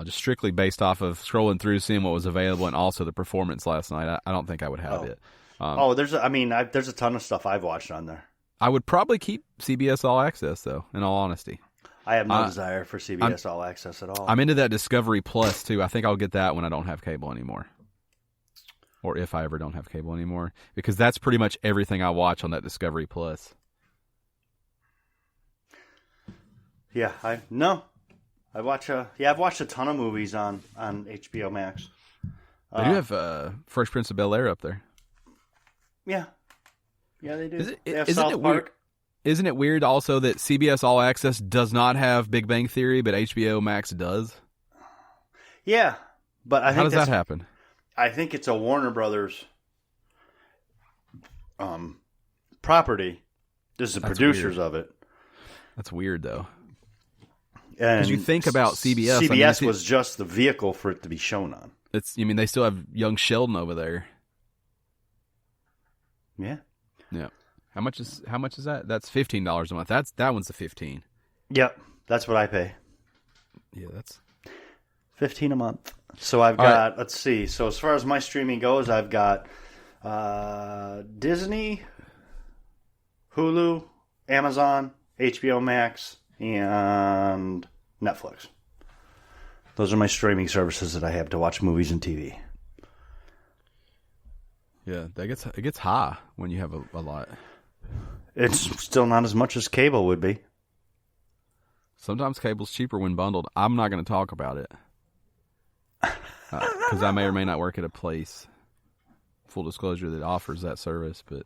Just strictly based off of scrolling through, seeing what was available, and also the performance last night. I don't think I would have it. There's a ton of stuff I've watched on there. I would probably keep CBS All Access though. In all honesty, I have no desire for CBS All Access at all. I'm into that Discovery Plus, too. I think I'll get that when I don't have cable anymore. Or if I ever don't have cable anymore. Because that's pretty much everything I watch on that Discovery Plus. Yeah, I've watched a ton of movies on HBO Max. They do have Fresh Prince of Bel-Air up there. Yeah. Yeah, they do. They have isn't South it Park. weird? Isn't it weird also that CBS All Access does not have Big Bang Theory, but HBO Max does? Yeah, but I think how does that happen? I think it's a Warner Brothers property. This is the producers of it. That's weird, though. Because you think about CBS. CBS was just the vehicle for it to be shown on. They still have young Sheldon over there. Yeah. Yeah. How much is that? That's $15 a month. That one's the 15. Yep, that's what I pay. Yeah, that's $15 a month. So I've got let's see. So as far as my streaming goes, I've got Disney, Hulu, Amazon, HBO Max, and Netflix. Those are my streaming services that I have to watch movies and TV. Yeah, it gets high when you have a lot. It's still not as much as cable would be. Sometimes cable's cheaper when bundled. I'm not going to talk about it because I may or may not work at a place. Full disclosure that offers that service, but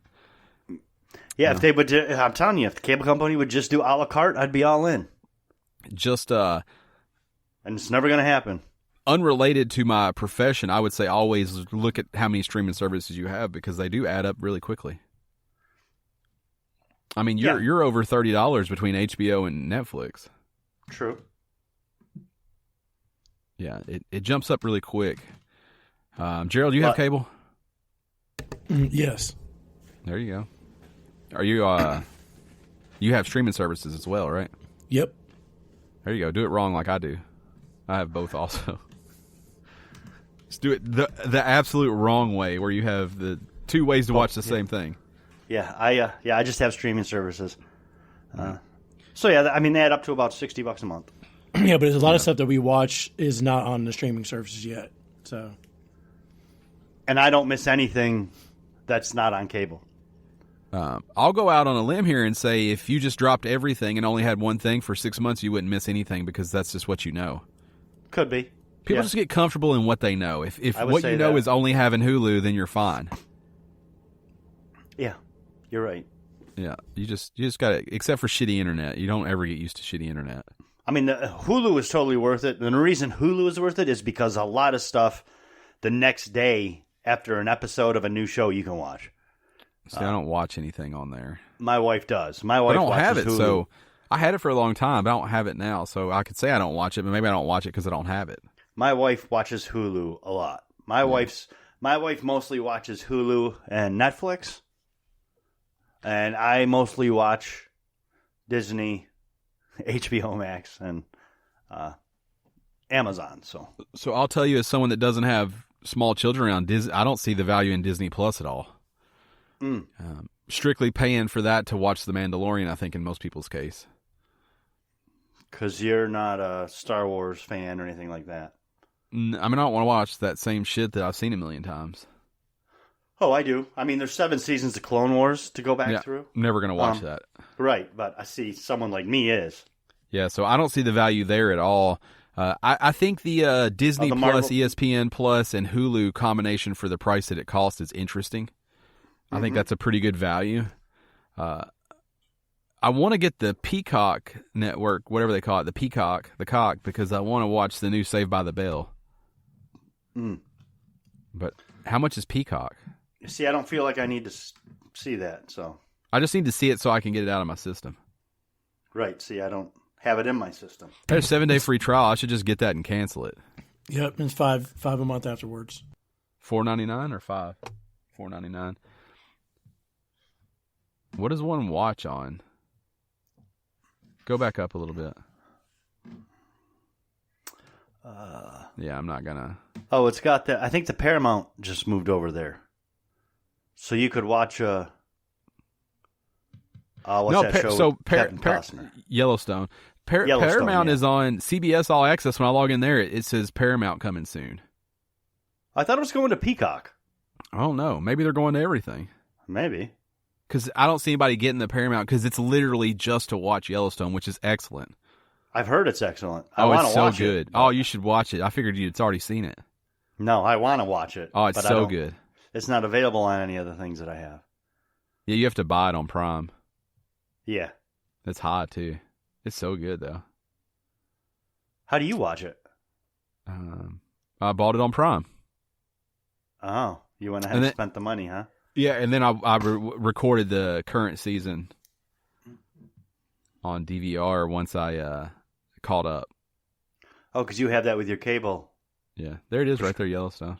yeah, if they would, I'm telling you, if the cable company would just do a la carte, I'd be all in. Just and it's never going to happen. Unrelated to my profession, I would say always look at how many streaming services you have because they do add up really quickly. I mean, you're over $30 between HBO and Netflix. True. Yeah, it jumps up really quick. Gerald, do you have cable? Yes. There you go. Are you you have streaming services as well, right? Yep. There you go. Do it wrong like I do. I have both also. Just do it the absolute wrong way where you have the two ways to watch the same thing. Yeah, I just have streaming services. So yeah, I mean they add up to about $60 a month. Yeah, but there's a lot of stuff that we watch is not on the streaming services yet. So, and I don't miss anything that's not on cable. I'll go out on a limb here and say if you just dropped everything and only had one thing for 6 months, you wouldn't miss anything because that's just what you know. Could be. People just get comfortable in what they know. If what you know is only having Hulu, then you're fine. Yeah, you're right. Yeah, you just got to, except for shitty internet. You don't ever get used to shitty internet. I mean, Hulu is totally worth it. And the reason Hulu is worth it is because a lot of stuff the next day after an episode of a new show you can watch. See, I don't watch anything on there. My wife does. My wife watches watches have it, Hulu. so I had it for a long time, but I don't have it now. So I could say I don't watch it, but maybe I don't watch it because I don't have it. My wife watches Hulu a lot. My wife mostly watches Hulu and Netflix, and I mostly watch Disney, HBO Max, and Amazon. So I'll tell you, as someone that doesn't have small children around, I don't see the value in Disney Plus at all. Strictly paying for that to watch The Mandalorian, I think, in most people's case. Because you're not a Star Wars fan or anything like that. I mean, I don't want to watch that same shit that I've seen a million times. Oh, I do. I mean, there's 7 seasons of Clone Wars to go back through. I'm never going to watch that. Right, but I see someone like me is. Yeah, so I don't see the value there at all. I think the Disney the Plus, ESPN Plus, and Hulu combination for the price that it costs is interesting. I think that's a pretty good value. I want to get the Peacock network, whatever they call it, the Cock, because I want to watch the new Saved by the Bell. But how much is Peacock? You see, I don't feel like I need to see that, so. I just need to see it so I can get it out of my system. Right, see, I don't have it in my system. There's a 7-day free trial. I should just get that and cancel it. Yep, it's $5 a month afterwards. $4.99 or $5? $4.99. What does one watch on? Go back up a little bit. Yeah, I'm not gonna. Oh, it's got the. I think the Paramount just moved over there, so you could watch. What's that show? So Kevin Costner. Yellowstone. Paramount yeah. is on CBS All Access. When I log in there, it says Paramount coming soon. I thought it was going to Peacock. I don't know. Maybe they're going to everything. Maybe. Because I don't see anybody getting the Paramount because it's literally just to watch Yellowstone, which is excellent. I've heard it's excellent. I want to it's so watch good. it. Oh, you should watch it. I figured you'd already seen it. No, I want to watch it. Oh, it's so good. It's not available on any of the things that I have. Yeah, you have to buy it on Prime. Yeah. It's high, too. It's so good, though. How do you watch it? I bought it on Prime. Oh, you went ahead and spent the money, huh? Yeah, and then I recorded the current season on DVR once I caught up. Oh, because you have that with your cable. Yeah, there it is right there, Yellowstone.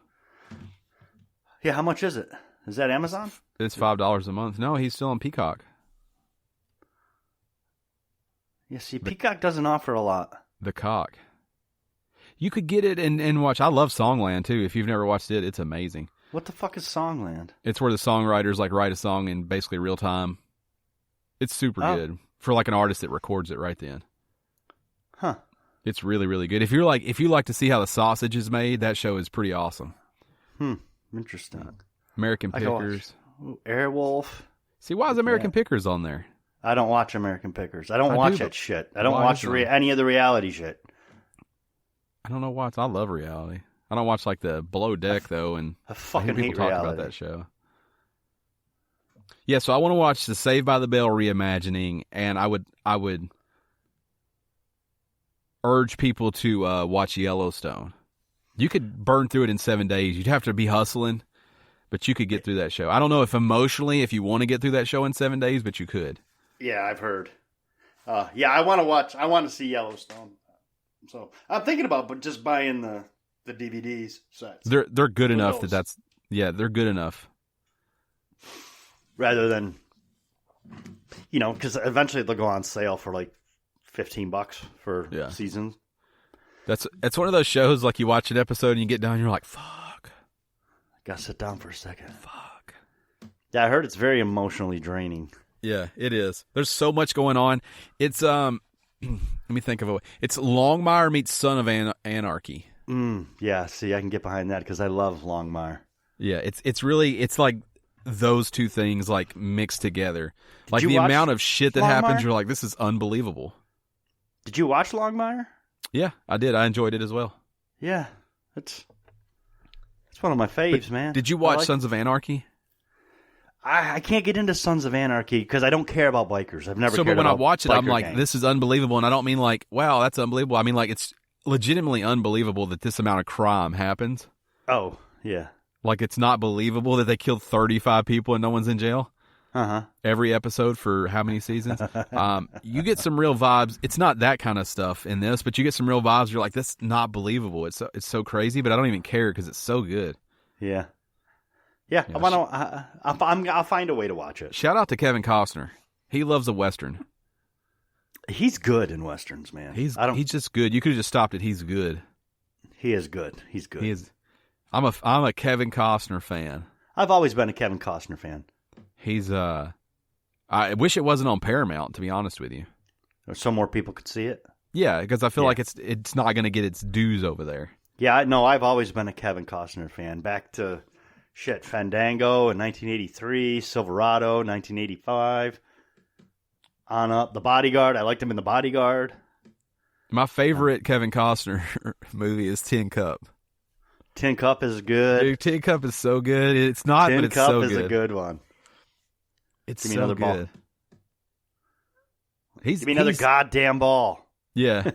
Yeah, how much is it? Is that Amazon? It's $5 a month. No, he's still on Peacock. Yeah, see, Peacock doesn't offer a lot. The cock. You could get it and watch. I love Songland, too. If you've never watched it, it's amazing. What the fuck is Songland? It's where the songwriters write a song in basically real time. It's super good for an artist that records it right then. Huh. It's really, really good. If you like to see how the sausage is made, that show is pretty awesome. Interesting. American Pickers. Ooh, Airwolf. See, why is American Pickers on there? I don't watch American Pickers. I don't watch that shit. I don't watch any of the reality shit. I don't know why. I love reality. I don't watch the Below Deck though, and I fucking people hate talk reality. about that show. Yeah, so I want to watch the Saved by the Bell reimagining, and I would urge people to watch Yellowstone. You could burn through it in 7 days. You'd have to be hustling, but you could get through that show. I don't know if emotionally, if you want to get through that show in 7 days, but you could. Yeah, I've heard. Yeah, I want to see Yellowstone. So I'm thinking about just buying the DVDs sets. They're good enough they're good enough. Rather than, because eventually they'll go on sale for $15 for seasons. It's one of those shows you watch an episode and you get done and you're like, fuck. Gotta sit down for a second. Fuck. Yeah, I heard it's very emotionally draining. Yeah, it is. There's so much going on. It's let me think of a way. It's Longmire meets Son of Anarchy. Yeah, see, I can get behind that because I love Longmire. Yeah, it's really like those two things mixed together. The amount of shit that happens, you're like, this is unbelievable. Did you watch Longmire? Yeah, I did. I enjoyed it as well. Yeah, it's one of my faves, man. Did you watch Sons of Anarchy? I can't get into Sons of Anarchy because I don't care about bikers. I've never cared but when about I watch it, I'm like, gangs. this is unbelievable. And I don't mean wow, that's unbelievable. I mean it's legitimately unbelievable that this amount of crime happens. Oh, yeah. It's not believable that they killed 35 people and no one's in jail. Uh-huh. Every episode for how many seasons? You get some real vibes. It's not that kind of stuff in this, but you get some real vibes. You're like, that's not believable. It's so crazy, but I don't even care because it's so good. Yeah. Yeah, I'll find a way to watch it. Shout out to Kevin Costner. He loves a Western. He's good in Westerns, man. He's just good. You could have just stopped it. He's good. He is good. He's good. He is. I'm a Kevin Costner fan. I've always been a Kevin Costner fan. He's I wish it wasn't on Paramount, to be honest with you. So more people could see it? Yeah, because I feel like it's not going to get its dues over there. Yeah, no, I've always been a Kevin Costner fan. Back to Fandango in 1983, Silverado 1985, on up. The Bodyguard. I liked him in The Bodyguard. My favorite Kevin Costner movie is Tin Cup. Tin Cup is good. Dude, Tin Cup is so good. It's not, but it's so good. Tin Cup is a good one. It's Give me so another good. Ball. Give me another goddamn ball. Yeah.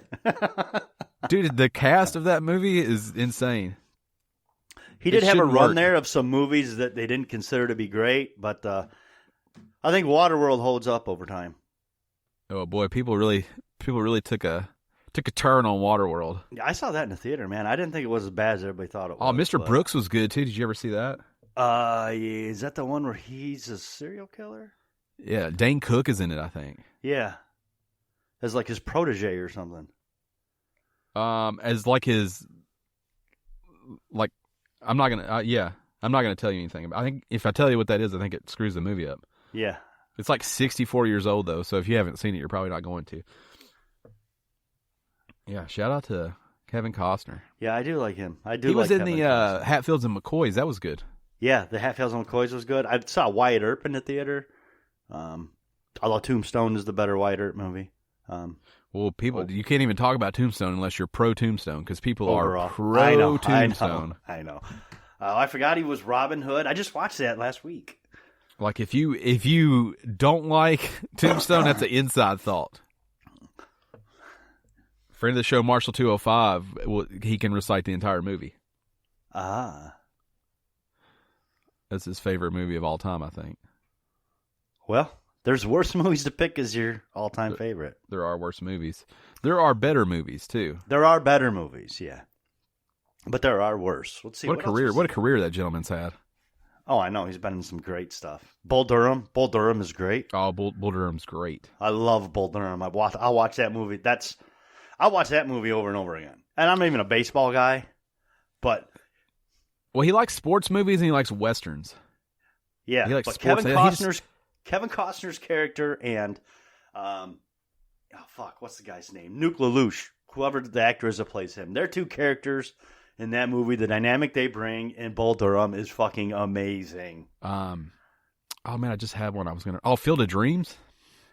Dude, the cast of that movie is insane. He did have a run there of some movies that they didn't consider to be great, but I think Waterworld holds up over time. Oh boy, people really took a turn on Waterworld. Yeah, I saw that in the theater, man. I didn't think it was as bad as everybody thought it was. Oh, Mr. Brooks was good too. Did you ever see that? Is that the one where he's a serial killer? Yeah, Dane Cook is in it, I think. Yeah. As his protege or something. As his I'm not gonna I'm not gonna tell you anything. I think if I tell you what that is, I think it screws the movie up. Yeah. It's 64 years old though, so if you haven't seen it, you're probably not going to. Yeah, shout out to Kevin Costner. Yeah, I do like him. He was in the Hatfields and McCoys. That was good. Yeah, the Hatfields and McCoys was good. I saw Wyatt Earp in the theater. Although Tombstone is the better Wyatt Earp movie. Well, you can't even talk about Tombstone unless you're pro Tombstone because people overall. are pro Tombstone. I know. I forgot he was Robin Hood. I just watched that last week. Like if you don't like Tombstone, that's an inside thought. Friend of the show, Marshall 205, he can recite the entire movie. Ah. That's his favorite movie of all time, I think. Well, there's worse movies to pick as your all-time favorite. There are worse movies. There are better movies, too. There are better movies, yeah. But there are worse. Let's see. What a career that gentleman's had. Oh, I know. He's been in some great stuff. Bull Durham. Bull Durham is great. Oh, Bull Durham's great. I love Bull Durham. I'll watch that movie. I'll watch that movie over and over again. And I'm not even a baseball guy, but... Well, he likes sports movies and he likes westerns. Yeah, he likes but sports. Kevin Costner's character and... what's the guy's name? Nuke LaLoosh, whoever the actor is that plays him. They're two characters in that movie. The dynamic they bring in Bull Durham is fucking amazing. Oh, man, I just had one. Field of Dreams?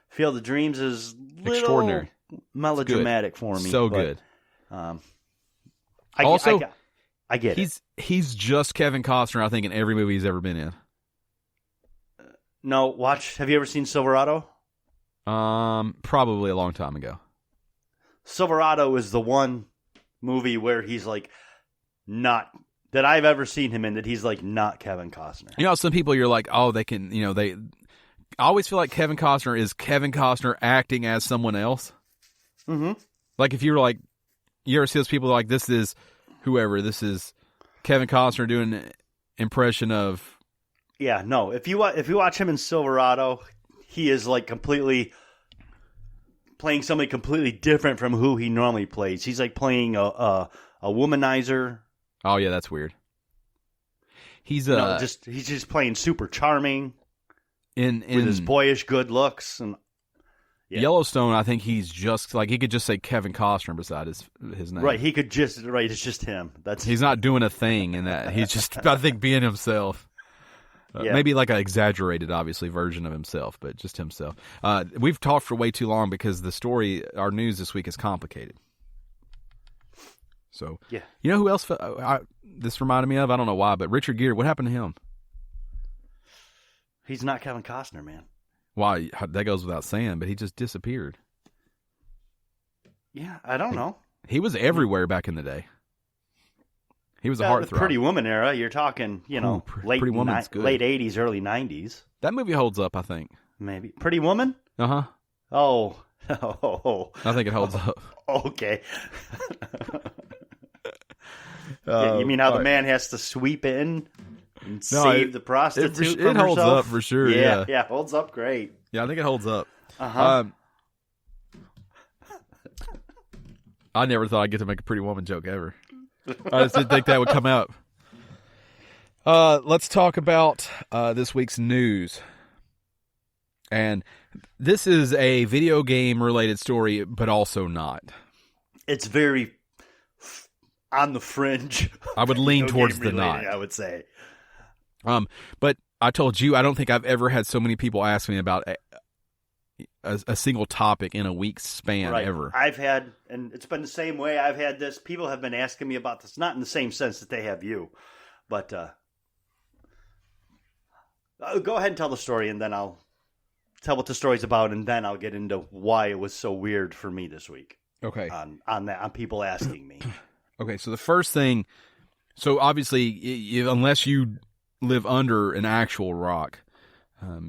Field of Dreams is extraordinary. Melodramatic for me. So good. I get it. He's just Kevin Costner, I think, in every movie he's ever been in. No, have you ever seen Silverado? Probably a long time ago. Silverado is the one movie where he's like not that I've ever seen him in that he's like not Kevin Costner. You know, some people you're like, oh, they can, I always feel like Kevin Costner is Kevin Costner acting as someone else. Mm-hmm. Like if you were like, you ever see those people like, this is whoever, this is Kevin Costner doing an impression of. Yeah, no. If you watch him in Silverado, he is like completely playing somebody completely different from who he normally plays. He's like playing a womanizer. Oh yeah, that's weird. He's just playing super charming in with his boyish good looks and yeah. Yellowstone. I think he's just like he could just say Kevin Costner beside his name. Right, he could just It's just him. He's not doing a thing in that. He's just I think being himself. Yeah. Maybe like an exaggerated, obviously, version of himself, but just himself. We've talked for way too long because our news this week is complicated. So, yeah. You know who else this reminded me of? I don't know why, but Richard Gere, what happened to him? He's not Kevin Costner, man. Why? That goes without saying, but he just disappeared. Yeah, I don't know. He was everywhere back in the day. He was a heartthrob. The Pretty Woman era, you're talking, late 80s, early 90s. That movie holds up, I think. Maybe. Pretty Woman? Uh-huh. Oh. I think it holds up. Okay. You mean how the man has to sweep in and save the prostitute from It holds herself? up for sure, yeah. Yeah, holds up great. Yeah, I think it holds up. Uh-huh. I never thought I'd get to make a Pretty Woman joke ever. I just didn't think that would come out. Let's talk about this week's news. And this is a video game related story, but also not. It's very on the fringe. I would lean towards the not. I would say. But I told you, I don't think I've ever had so many people ask me about a single topic in a week's span ever. I've had, and it's been the same way. I've had this. People have been asking me about this, not in the same sense that they have you, but go ahead and tell the story, and then I'll tell what the story's about, and then I'll get into why it was so weird for me this week. Okay. On people asking me. Okay, so the first thing, so obviously, unless you live under an actual rock,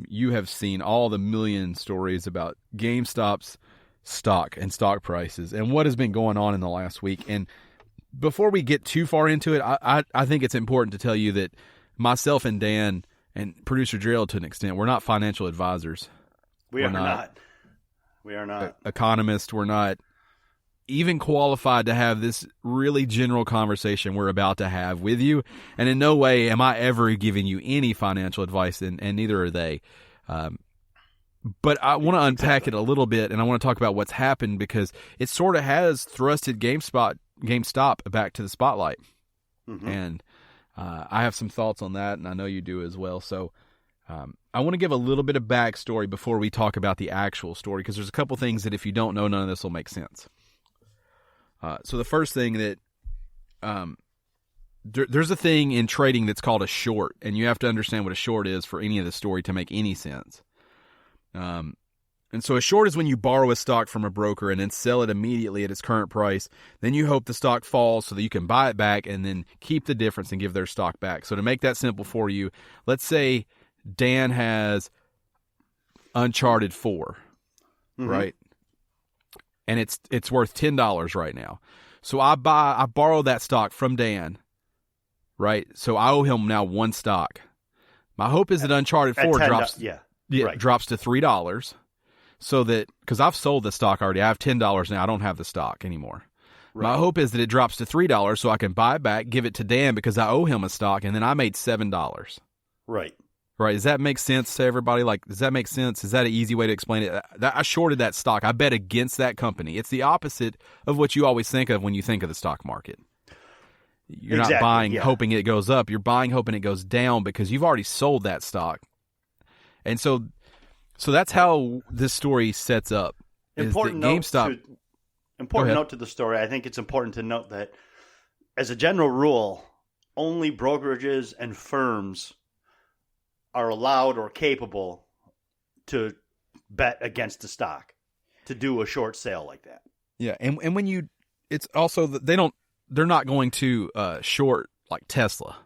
you have seen all the million stories about GameStop's stock and stock prices and what has been going on in the last week. And before we get too far into it, I think it's important to tell you that myself and Dan and producer Gerald, to an extent, we're not financial advisors. We are not economists. We're not even qualified to have this really general conversation we're about to have with you. And in no way am I ever giving you any financial advice, and neither are they. But I want to unpack it a little bit, and I want to talk about what's happened because it sort of has thrusted GameStop back to the spotlight. Mm-hmm. And I have some thoughts on that, and I know you do as well. So I want to give a little bit of backstory before we talk about the actual story, because there's a couple things that if you don't know, none of this will make sense. So the first thing that there's a thing in trading that's called a short, and you have to understand what a short is for any of the story to make any sense. And so a short is when you borrow a stock from a broker and then sell it immediately at its current price. Then you hope the stock falls so that you can buy it back and then keep the difference and give their stock back. So to make that simple for you, let's say Dan has Uncharted 4, mm-hmm. right? And it's worth $10 right now. So I borrow that stock from Dan, right? So I owe him now one stock. My hope is that Uncharted 4 drops to $3. So that, because I've sold the stock already, I have $10 now. I don't have the stock anymore. Right. My hope is that it drops to $3 so I can buy it back, give it to Dan because I owe him a stock, and then I made $7. Right. Right. Does that make sense to everybody? Like, does that make sense? Is that an easy way to explain it? I shorted that stock. I bet against that company. It's the opposite of what you always think of when you think of the stock market. You're not buying hoping it goes up. You're buying hoping it goes down because you've already sold that stock. And so that's how this story sets up. Important note to the story. I think it's important to note that, as a general rule, only brokerages and firms are allowed or capable to bet against the stock, to do a short sale like that. Yeah, and when it's also they're not going to short like Tesla.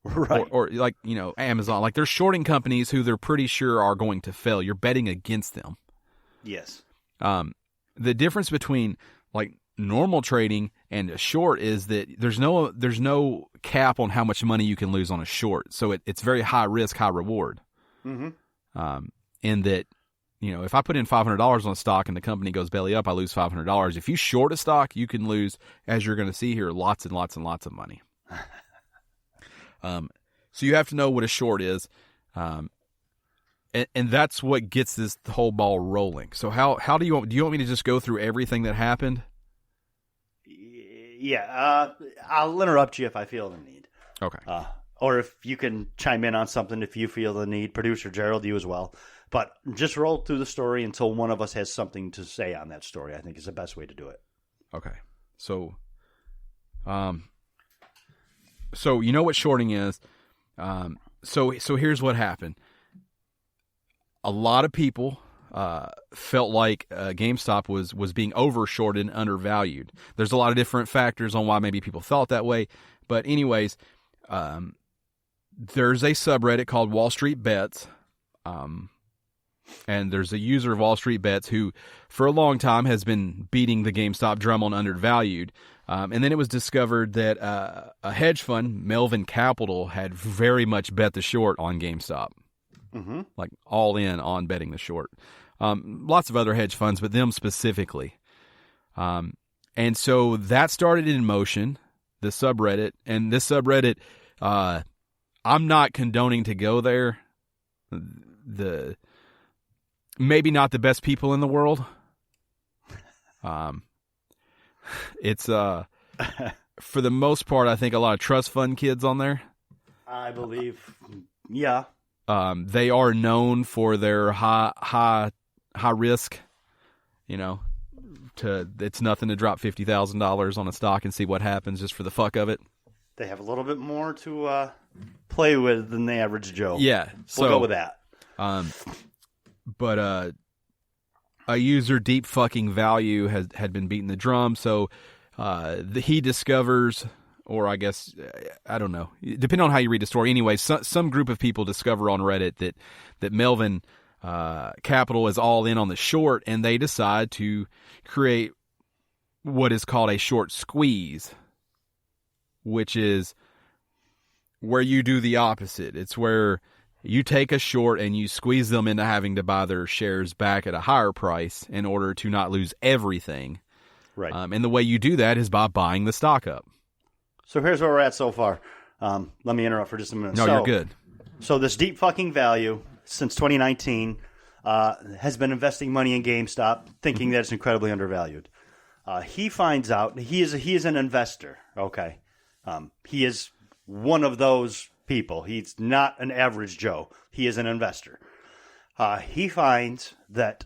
Right. Or like, Amazon. Like, they're shorting companies who they're pretty sure are going to fail. You're betting against them. Yes. The difference between, like, normal trading and a short is that there's no cap on how much money you can lose on a short. So it's very high risk, high reward. Mm-hmm. In that, if I put in $500 on a stock and the company goes belly up, I lose $500. If you short a stock, you can lose, as you're going to see here, lots and lots and lots of money. So you have to know what a short is, and that's what gets this whole ball rolling. So how do you want me to just go through everything that happened? Yeah, I'll interrupt you if I feel the need. Okay. Or if you can chime in on something if you feel the need. Producer Gerald, you as well. But just roll through the story until one of us has something to say on that story, I think is the best way to do it. Okay. So, So you know what shorting is. So here's what happened. A lot of people felt like GameStop was being overshorted and undervalued. There's a lot of different factors on why maybe people thought that way. But anyways, there's a subreddit called Wall Street Bets. And there's a user of Wall Street Bets who, for a long time, has been beating the GameStop drum on undervalued. And then it was discovered that a hedge fund, Melvin Capital, had very much bet the short on GameStop. Mm-hmm. Like all in on betting the short. Lots of other hedge funds, but them specifically. And so that started in motion, the subreddit. And this subreddit, I'm not condoning to go there. Maybe not the best people in the world. It's for the most part, I think a lot of trust fund kids on there. I believe, yeah. They are known for their high risk. It's nothing to drop $50,000 on a stock and see what happens just for the fuck of it. They have a little bit more to play with than the average Joe. Yeah, we'll go with that. But a user, Deep Fucking Value, had been beating the drum. So he discovers, or I guess, I don't know, depending on how you read the story. Anyway, some group of people discover on Reddit that Melvin Capital is all in on the short, and they decide to create what is called a short squeeze, which is where you do the opposite. It's where you take a short and you squeeze them into having to buy their shares back at a higher price in order to not lose everything. Right. And the way you do that is by buying the stock up. So here's where we're at so far. Let me interrupt for just a minute. No, you're good. So this Deep Fucking Value, since 2019, has been investing money in GameStop, thinking that it's incredibly undervalued. He finds out he is an investor. Okay, he is one of those people. He's not an average Joe. He is an investor. He finds that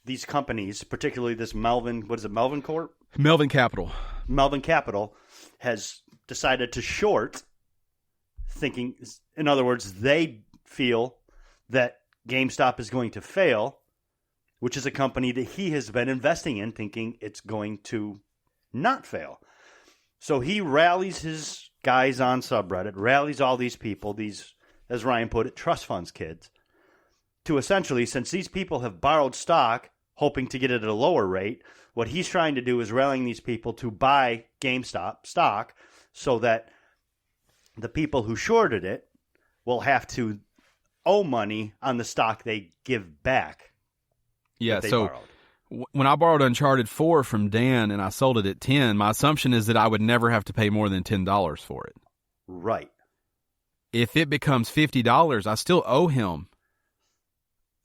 these companies, particularly this Melvin Corp? Melvin Capital. Melvin Capital has decided to short, thinking, in other words, they feel that GameStop is going to fail, which is a company that he has been investing in, thinking it's going to not fail. So he rallies his guys on subreddit, rallies all these people, these, as Ryan put it, trust funds kids, to essentially, since these people have borrowed stock, hoping to get it at a lower rate, what he's trying to do is rallying these people to buy GameStop stock so that the people who shorted it will have to owe money on the stock they give back. Yeah, so when I borrowed Uncharted 4 from Dan and I sold it at 10, my assumption is that I would never have to pay more than $10 for it. Right. If it becomes $50, I still owe him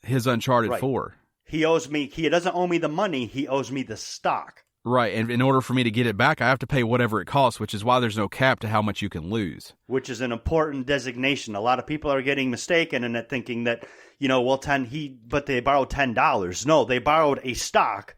his Uncharted 4. He doesn't owe me the money, he owes me the stock. Right, and in order for me to get it back, I have to pay whatever it costs, which is why there's no cap to how much you can lose. Which is an important designation. A lot of people are getting mistaken in it, thinking that, but they borrowed $10. No, they borrowed a stock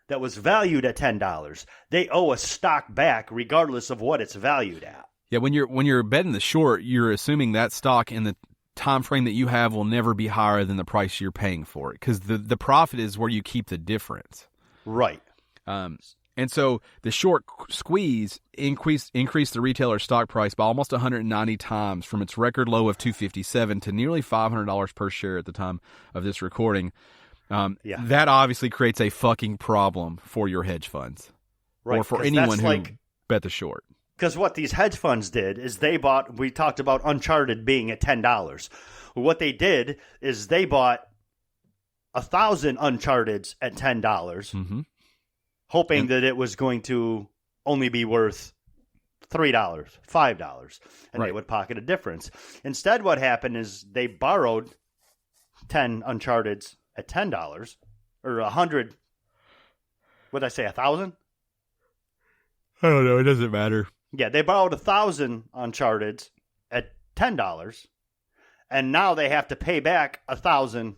that was valued at $10. They owe a stock back regardless of what it's valued at. Yeah, when you're betting the short, you're assuming that stock in the time frame that you have will never be higher than the price you're paying for it, because the profit is where you keep the difference. Right. And so the short squeeze increased the retailer stock price by almost 190 times from its record low of $257 to nearly $500 per share at the time of this recording. That obviously creates a fucking problem for your hedge funds, right, or for anyone who bet the short. Because what these hedge funds did is we talked about Uncharted being at $10. What they did is they bought 1,000 Uncharteds at $10. Mm-hmm. Hoping that it was going to only be worth $3, $5, and they would pocket a difference. Instead, what happened is they borrowed 10 Uncharteds at $10, or 100. What did I say, 1,000? I don't know. It doesn't matter. Yeah, they borrowed 1,000 Uncharteds at $10, and now they have to pay back 1,000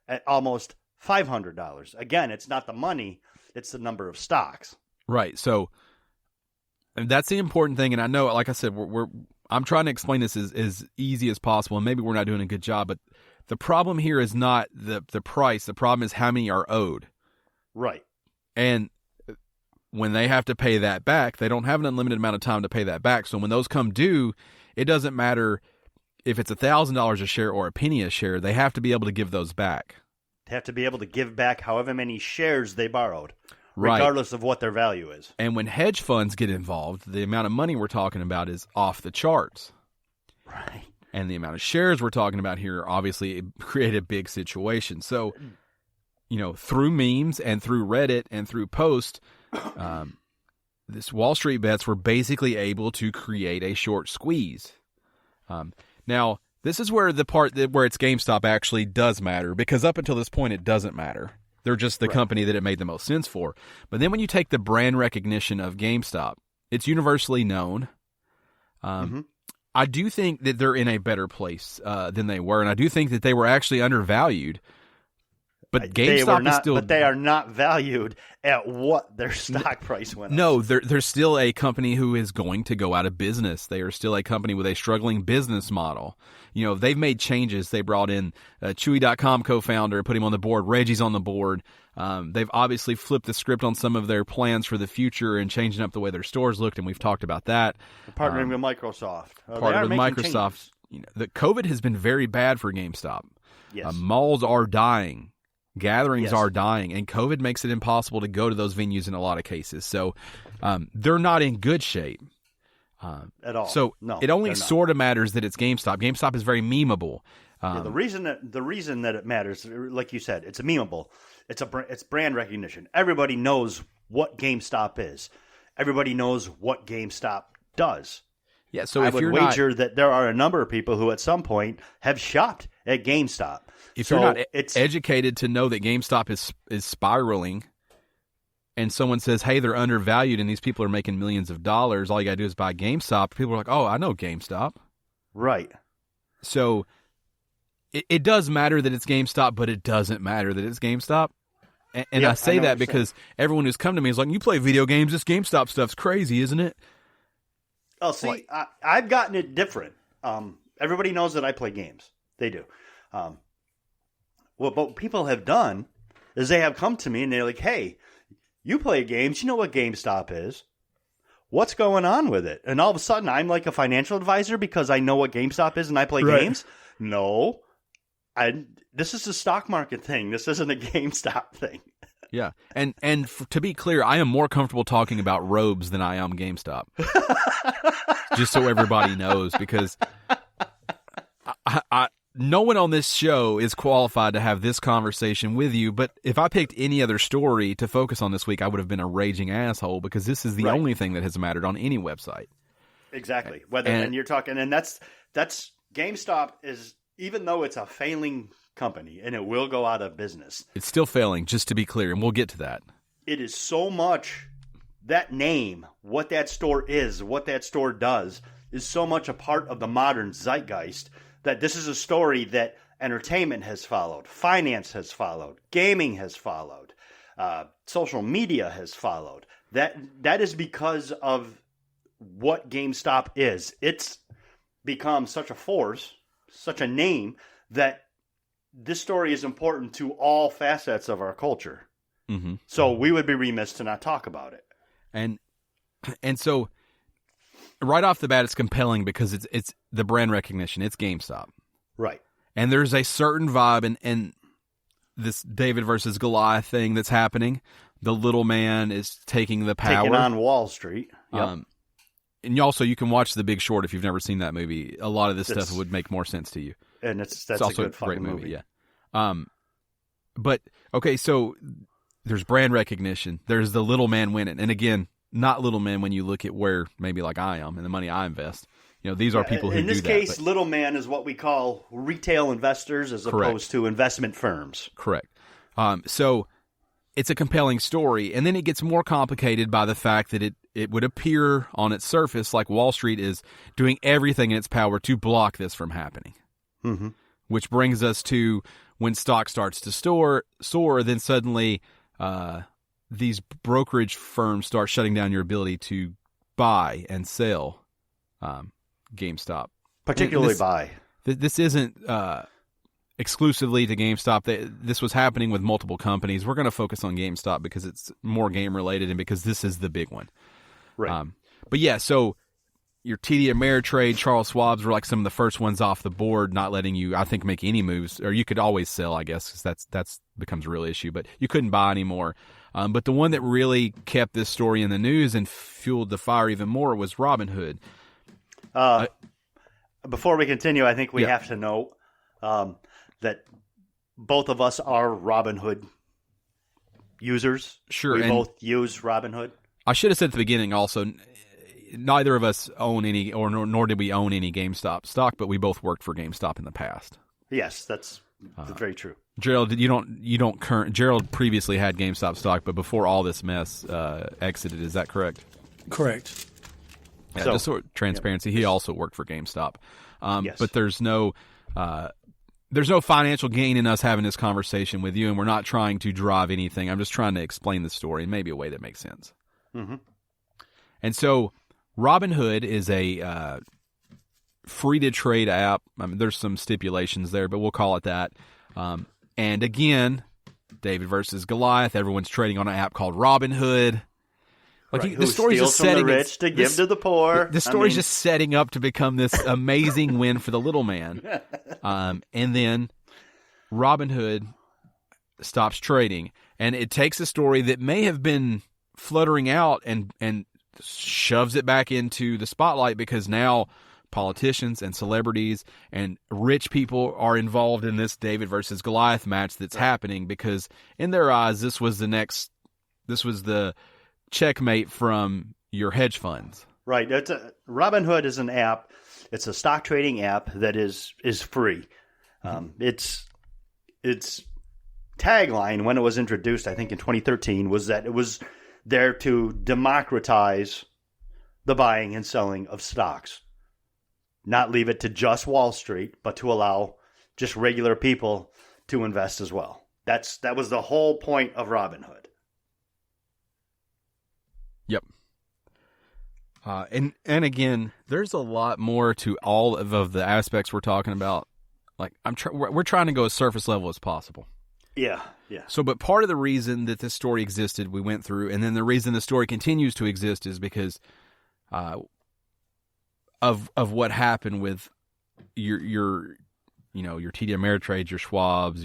at almost $500. Again, it's not the money. It's the number of stocks. Right. So that's the important thing. And I know, like I said, I'm trying to explain this as easy as possible, and maybe we're not doing a good job, but the problem here is not the price. The problem is how many are owed. Right. And when they have to pay that back, they don't have an unlimited amount of time to pay that back. So when those come due, it doesn't matter if it's $1,000 a share or a penny a share. They have to be able to give those back. They have to be able to give back however many shares they borrowed, regardless of what their value is. And when hedge funds get involved, the amount of money we're talking about is off the charts. Right. And the amount of shares we're talking about here obviously create a big situation. So, through memes and through Reddit and through posts, this Wall Street Bets were basically able to create a short squeeze. Now, this is where the part where it's GameStop actually does matter, because up until this point, it doesn't matter. They're just the company that it made the most sense for. But then when you take the brand recognition of GameStop, it's universally known. I do think that they're in a better place than they were, and I do think that they were actually undervalued. But GameStop is still... But they are not valued at what their stock price went up. No, they're still a company who is going to go out of business. They are still a company with a struggling business model. They've made changes. They brought in a Chewy.com co-founder, put him on the board. Reggie's on the board. They've obviously flipped the script on some of their plans for the future and changing up the way their stores looked, and we've talked about that. They're partnering with Microsoft. Partnered with Microsoft. The COVID has been very bad for GameStop. Yes. Malls are dying. Gatherings are dying, and COVID makes it impossible to go to those venues in a lot of cases. So they're not in good shape. At all. So it only sort of matters that it's GameStop. GameStop is very memeable. The reason that it matters, like you said, it's memeable. It's brand recognition. Everybody knows what GameStop is. Everybody knows what GameStop does. Yeah, so I if would you're wager that there are a number of people who at some point have shopped at GameStop. If you're not educated to know that GameStop is spiraling, and someone says, hey, they're undervalued and these people are making millions of dollars, all you got to do is buy GameStop. People are like, oh, I know GameStop. Right. So it does matter that it's GameStop, but it doesn't matter that it's GameStop. And I say that because everyone who's come to me is like, you play video games, this GameStop stuff's crazy, isn't it? Oh, see, I've gotten it different. Everybody knows that I play games. They do. What people have done is they have come to me and they're like, hey, you play games. You know what GameStop is. What's going on with it? And all of a sudden, I'm like a financial advisor because I know what GameStop is and I play games? No. This is a stock market thing. This isn't a GameStop thing. Yeah. And to be clear, I am more comfortable talking about robes than I am GameStop. Just so everybody knows, because no one on this show is qualified to have this conversation with you. But if I picked any other story to focus on this week, I would have been a raging asshole, because this is the only thing that has mattered on any website. Exactly. And you're talking, and that's GameStop is, even though it's a failing company and it will go out of business, it's still failing, just to be clear, and we'll get to that. It is so much, that name, what that store is, what that store does, is so much a part of the modern zeitgeist that this is a story that entertainment has followed, finance has followed, gaming has followed, social media has followed. That is because of what GameStop is. It's become such a force, such a name, that this story is important to all facets of our culture. Mm-hmm. So we would be remiss to not talk about it. And so right off the bat, it's compelling because it's the brand recognition. It's GameStop. Right. And there's a certain vibe in this David versus Goliath thing that's happening. The little man is taking the power. Taking on Wall Street. Yep. And also, you can watch The Big Short if you've never seen that movie. A lot of this stuff would make more sense to you. And that's also a good great movie. Yeah. But okay, so there's brand recognition. There's the little man winning, and again, not little man when you look at where maybe like I am and the money I invest. You know, these are people who do that. In this case, little man is what we call retail investors as opposed to investment firms. Correct. So it's a compelling story, and then it gets more complicated by the fact that it would appear on its surface like Wall Street is doing everything in its power to block this from happening. Mm-hmm. Which brings us to when stock starts to soar, then suddenly these brokerage firms start shutting down your ability to buy and sell GameStop. Particularly buy. This isn't exclusively to GameStop. This was happening with multiple companies. We're going to focus on GameStop because it's more game-related and because this is the big one. Right. But yeah, so your TD Ameritrade, Charles Schwab's were like some of the first ones off the board, not letting you, I think, make any moves. Or you could always sell, I guess, because that's becomes a real issue. But you couldn't buy anymore. But the one that really kept this story in the news and fueled the fire even more was Robinhood. Before we continue, I think we have to note that both of us are Robinhood users. Sure. We both use Robinhood. I should have said at the beginning also, neither of us own any, or nor did we own any GameStop stock, but we both worked for GameStop in the past. Yes, that's very true. Gerald, Gerald previously had GameStop stock, but before all this mess exited. Is that correct? Correct. Yeah, just sort of transparency. He also worked for GameStop. Yes. But there's no financial gain in us having this conversation with you, and we're not trying to drive anything. I'm just trying to explain the story in maybe a way that makes sense. Mm-hmm. And so Robinhood is a free-to-trade app. I mean, there's some stipulations there, but we'll call it that. And again, David versus Goliath. Everyone's trading on an app called Robinhood. Like the story's just setting from the rich to give to the poor. The story's just setting up to become this amazing win for the little man. And then Robinhood stops trading, and it takes a story that may have been fluttering out and shoves it back into the spotlight because now politicians and celebrities and rich people are involved in this David versus Goliath match that's happening because in their eyes this was the checkmate from your hedge funds. Right. Robinhood is an app. It's a stock trading app that is free. Its tagline when it was introduced, I think in 2013, was that it was there to democratize the buying and selling of stocks. Not leave it to just Wall Street, but to allow just regular people to invest as well. That was the whole point of Robinhood. Yep. And again, there's a lot more to all of the aspects we're talking about. Like we're trying to go as surface level as possible. Yeah. So, but part of the reason that this story existed, we went through, and then the reason the story continues to exist is because of what happened with your TD Ameritrades, your Schwabs,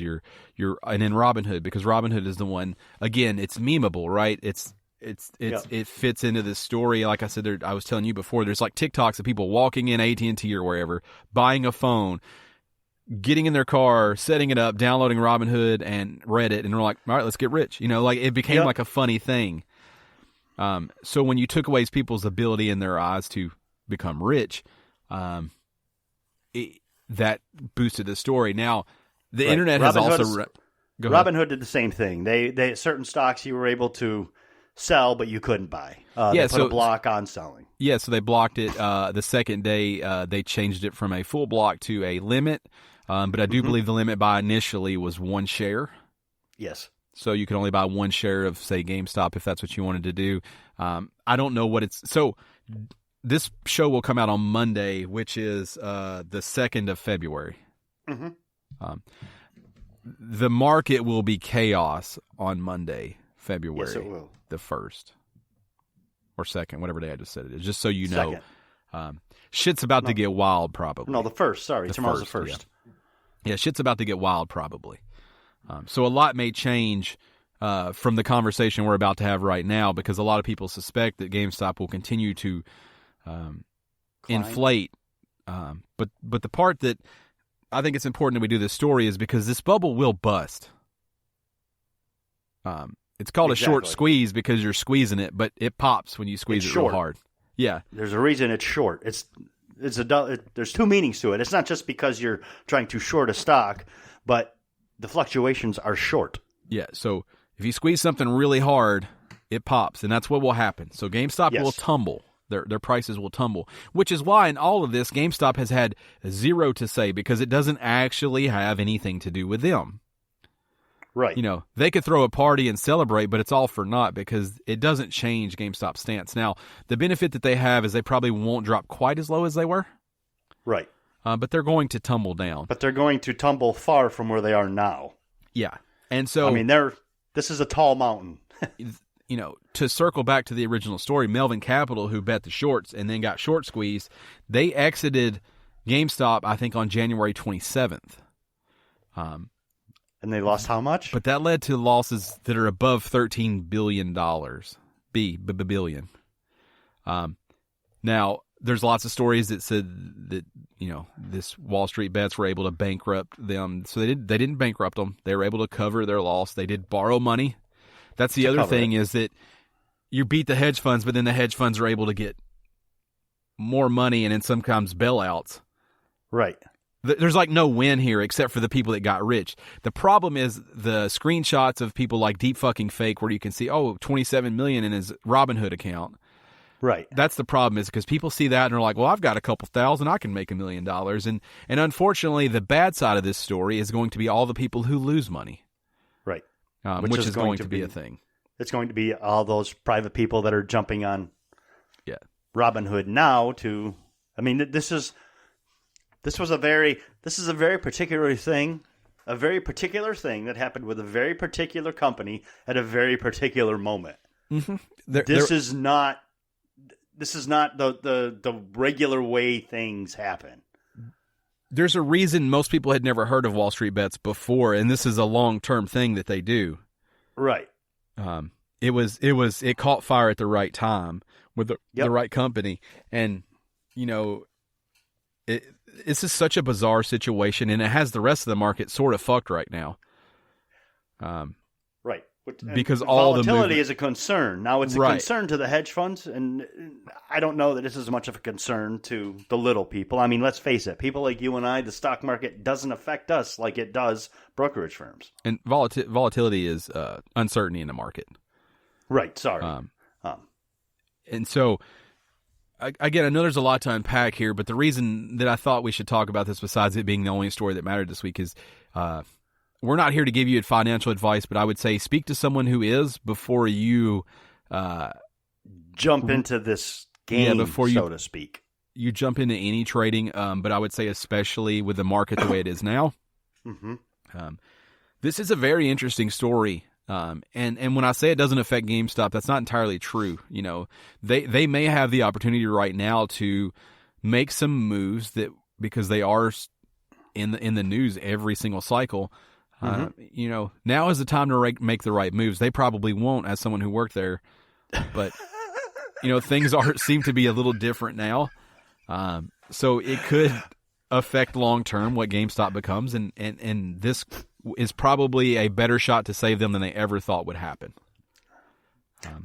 and then Robinhood, because Robinhood is the one. Again, it's memeable, right? It fits into this story. Like I said, I was telling you before, there's like TikToks of people walking in AT&T or wherever, buying a phone, getting in their car, setting it up, downloading Robinhood and Reddit, and we're like, all right, let's get rich. Like it became like a funny thing. So when you took away people's ability in their eyes to become rich, that boosted the story. Now, the internet has also... Robinhood did the same thing. They certain stocks you were able to sell, but you couldn't buy. They put a block on selling. Yeah, so they blocked it. The second day, they changed it from a full block to a limit. But I do believe the limit buy initially was 1 share. Yes. So you could only buy 1 share of, say, GameStop if that's what you wanted to do. I don't know what it's... So this show will come out on Monday, which is the 2nd of February. Mm-hmm. The market will be chaos on Monday, February. Yes, it will. The 1st. Or 2nd, whatever day I just said it is. Just so you know. Shit's about to get wild, probably. No, the 1st. Sorry, tomorrow's the 1st. Yeah, shit's about to get wild, probably. So a lot may change from the conversation we're about to have right now, because a lot of people suspect that GameStop will continue to inflate. But the part that I think it's important that we do this story is because this bubble will bust. It's called a short squeeze because you're squeezing it, but it pops when you squeeze it real hard. Yeah, there's a reason it's short. There's 2 meanings to it. It's not just because you're trying to short a stock, but the fluctuations are short. Yeah, so if you squeeze something really hard, it pops, and that's what will happen. So GameStop will tumble. Their prices will tumble, which is why in all of this, GameStop has had zero to say, because it doesn't actually have anything to do with them. Right. They could throw a party and celebrate, but it's all for naught because it doesn't change GameStop's stance. Now, the benefit that they have is they probably won't drop quite as low as they were. Right. But they're going to tumble down. But they're going to tumble far from where they are now. Yeah. And so... this is a tall mountain. To circle back to the original story, Melvin Capital, who bet the shorts and then got short squeezed, they exited GameStop, I think, on January 27th. And they lost how much? But that led to losses that are above $13 billion. Billion. Now, there's lots of stories that said that, this Wall Street bets were able to bankrupt them. So they didn't bankrupt them. They were able to cover their loss. They did borrow money. That's the other thing is that you beat the hedge funds, but then the hedge funds are able to get more money and then sometimes bailouts. Right. There's like no win here except for the people that got rich. The problem is the screenshots of people like Deep Fucking Fake where you can see, $27 million in his Robinhood account. Right. That's the problem is because people see that and are like, well, I've got a couple thousand, I can make $1 million. And unfortunately, the bad side of this story is going to be all the people who lose money. Right. Which is going to be a thing. It's going to be all those private people that are jumping on Robinhood now to... This is a very particular thing, that happened with a very particular company at a very particular moment. Mm-hmm. This is not the regular way things happen. There's a reason most people had never heard of Wall Street Bets before, and this is a long-term thing that they do. Right. It caught fire at the right time with the right company, and this is such a bizarre situation, and it has the rest of the market sort of fucked right now. Right. because all the volatility is a concern. Now it's a Right. concern to the hedge funds, and I don't know that this is much of a concern to the little people. I mean, let's face it, people like you and I, the stock market doesn't affect us like it does brokerage firms. And volatility is uncertainty in the market. Right, sorry. And so, again, I know there's a lot to unpack here, but the reason that I thought we should talk about this, besides it being the only story that mattered this week, is we're not here to give you financial advice, but I would say speak to someone who is before you jump into this game, so to speak. You jump into any trading, but I would say especially with the market the way it is now. Mm-hmm. This is a very interesting story. And when I say it doesn't affect GameStop, that's not entirely true. You know, they may have the opportunity right now to make some moves that, because they are in the news every single cycle. You know, now is the time to make the right moves. They probably won't, as someone who worked there, but you know, things seem to be a little different now. So it could affect long term what GameStop becomes, and this is probably a better shot to save them than they ever thought would happen.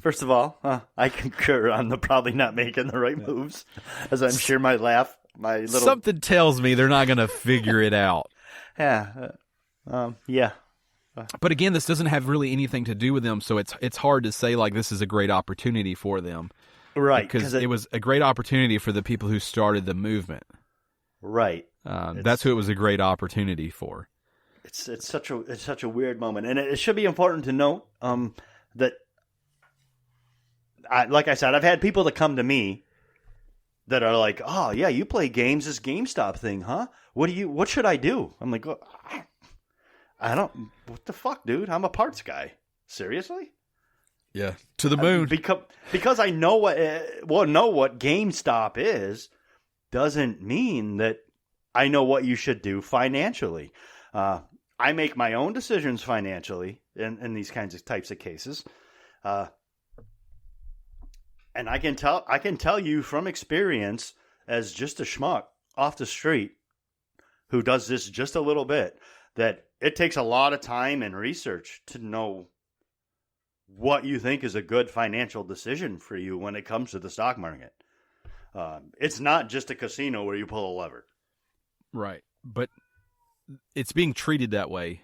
First of all, I concur on the probably not making the right moves, as I'm sure my little something tells me they're not going to figure it out. Yeah. But again, this doesn't have really anything to do with them, so it's hard to say like this is a great opportunity for them, right? Because it was a great opportunity for the people who started the movement, right? That's who it was a great opportunity for. It's such a weird moment, and it should be important to note that, like I said, I've had people that come to me that are like, "Oh yeah, you play games, this GameStop thing, huh? What should I do?" I'm like, well, I don't. What the fuck, dude? I'm a parts guy. Seriously? Yeah, to the moon. Because I know what GameStop is, doesn't mean that I know what you should do financially. I make my own decisions financially in these types of cases, and I can tell you from experience, as just a schmuck off the street who does this just a little bit, that it takes a lot of time and research to know what you think is a good financial decision for you when it comes to the stock market. It's not just a casino where you pull a lever. Right. But it's being treated that way.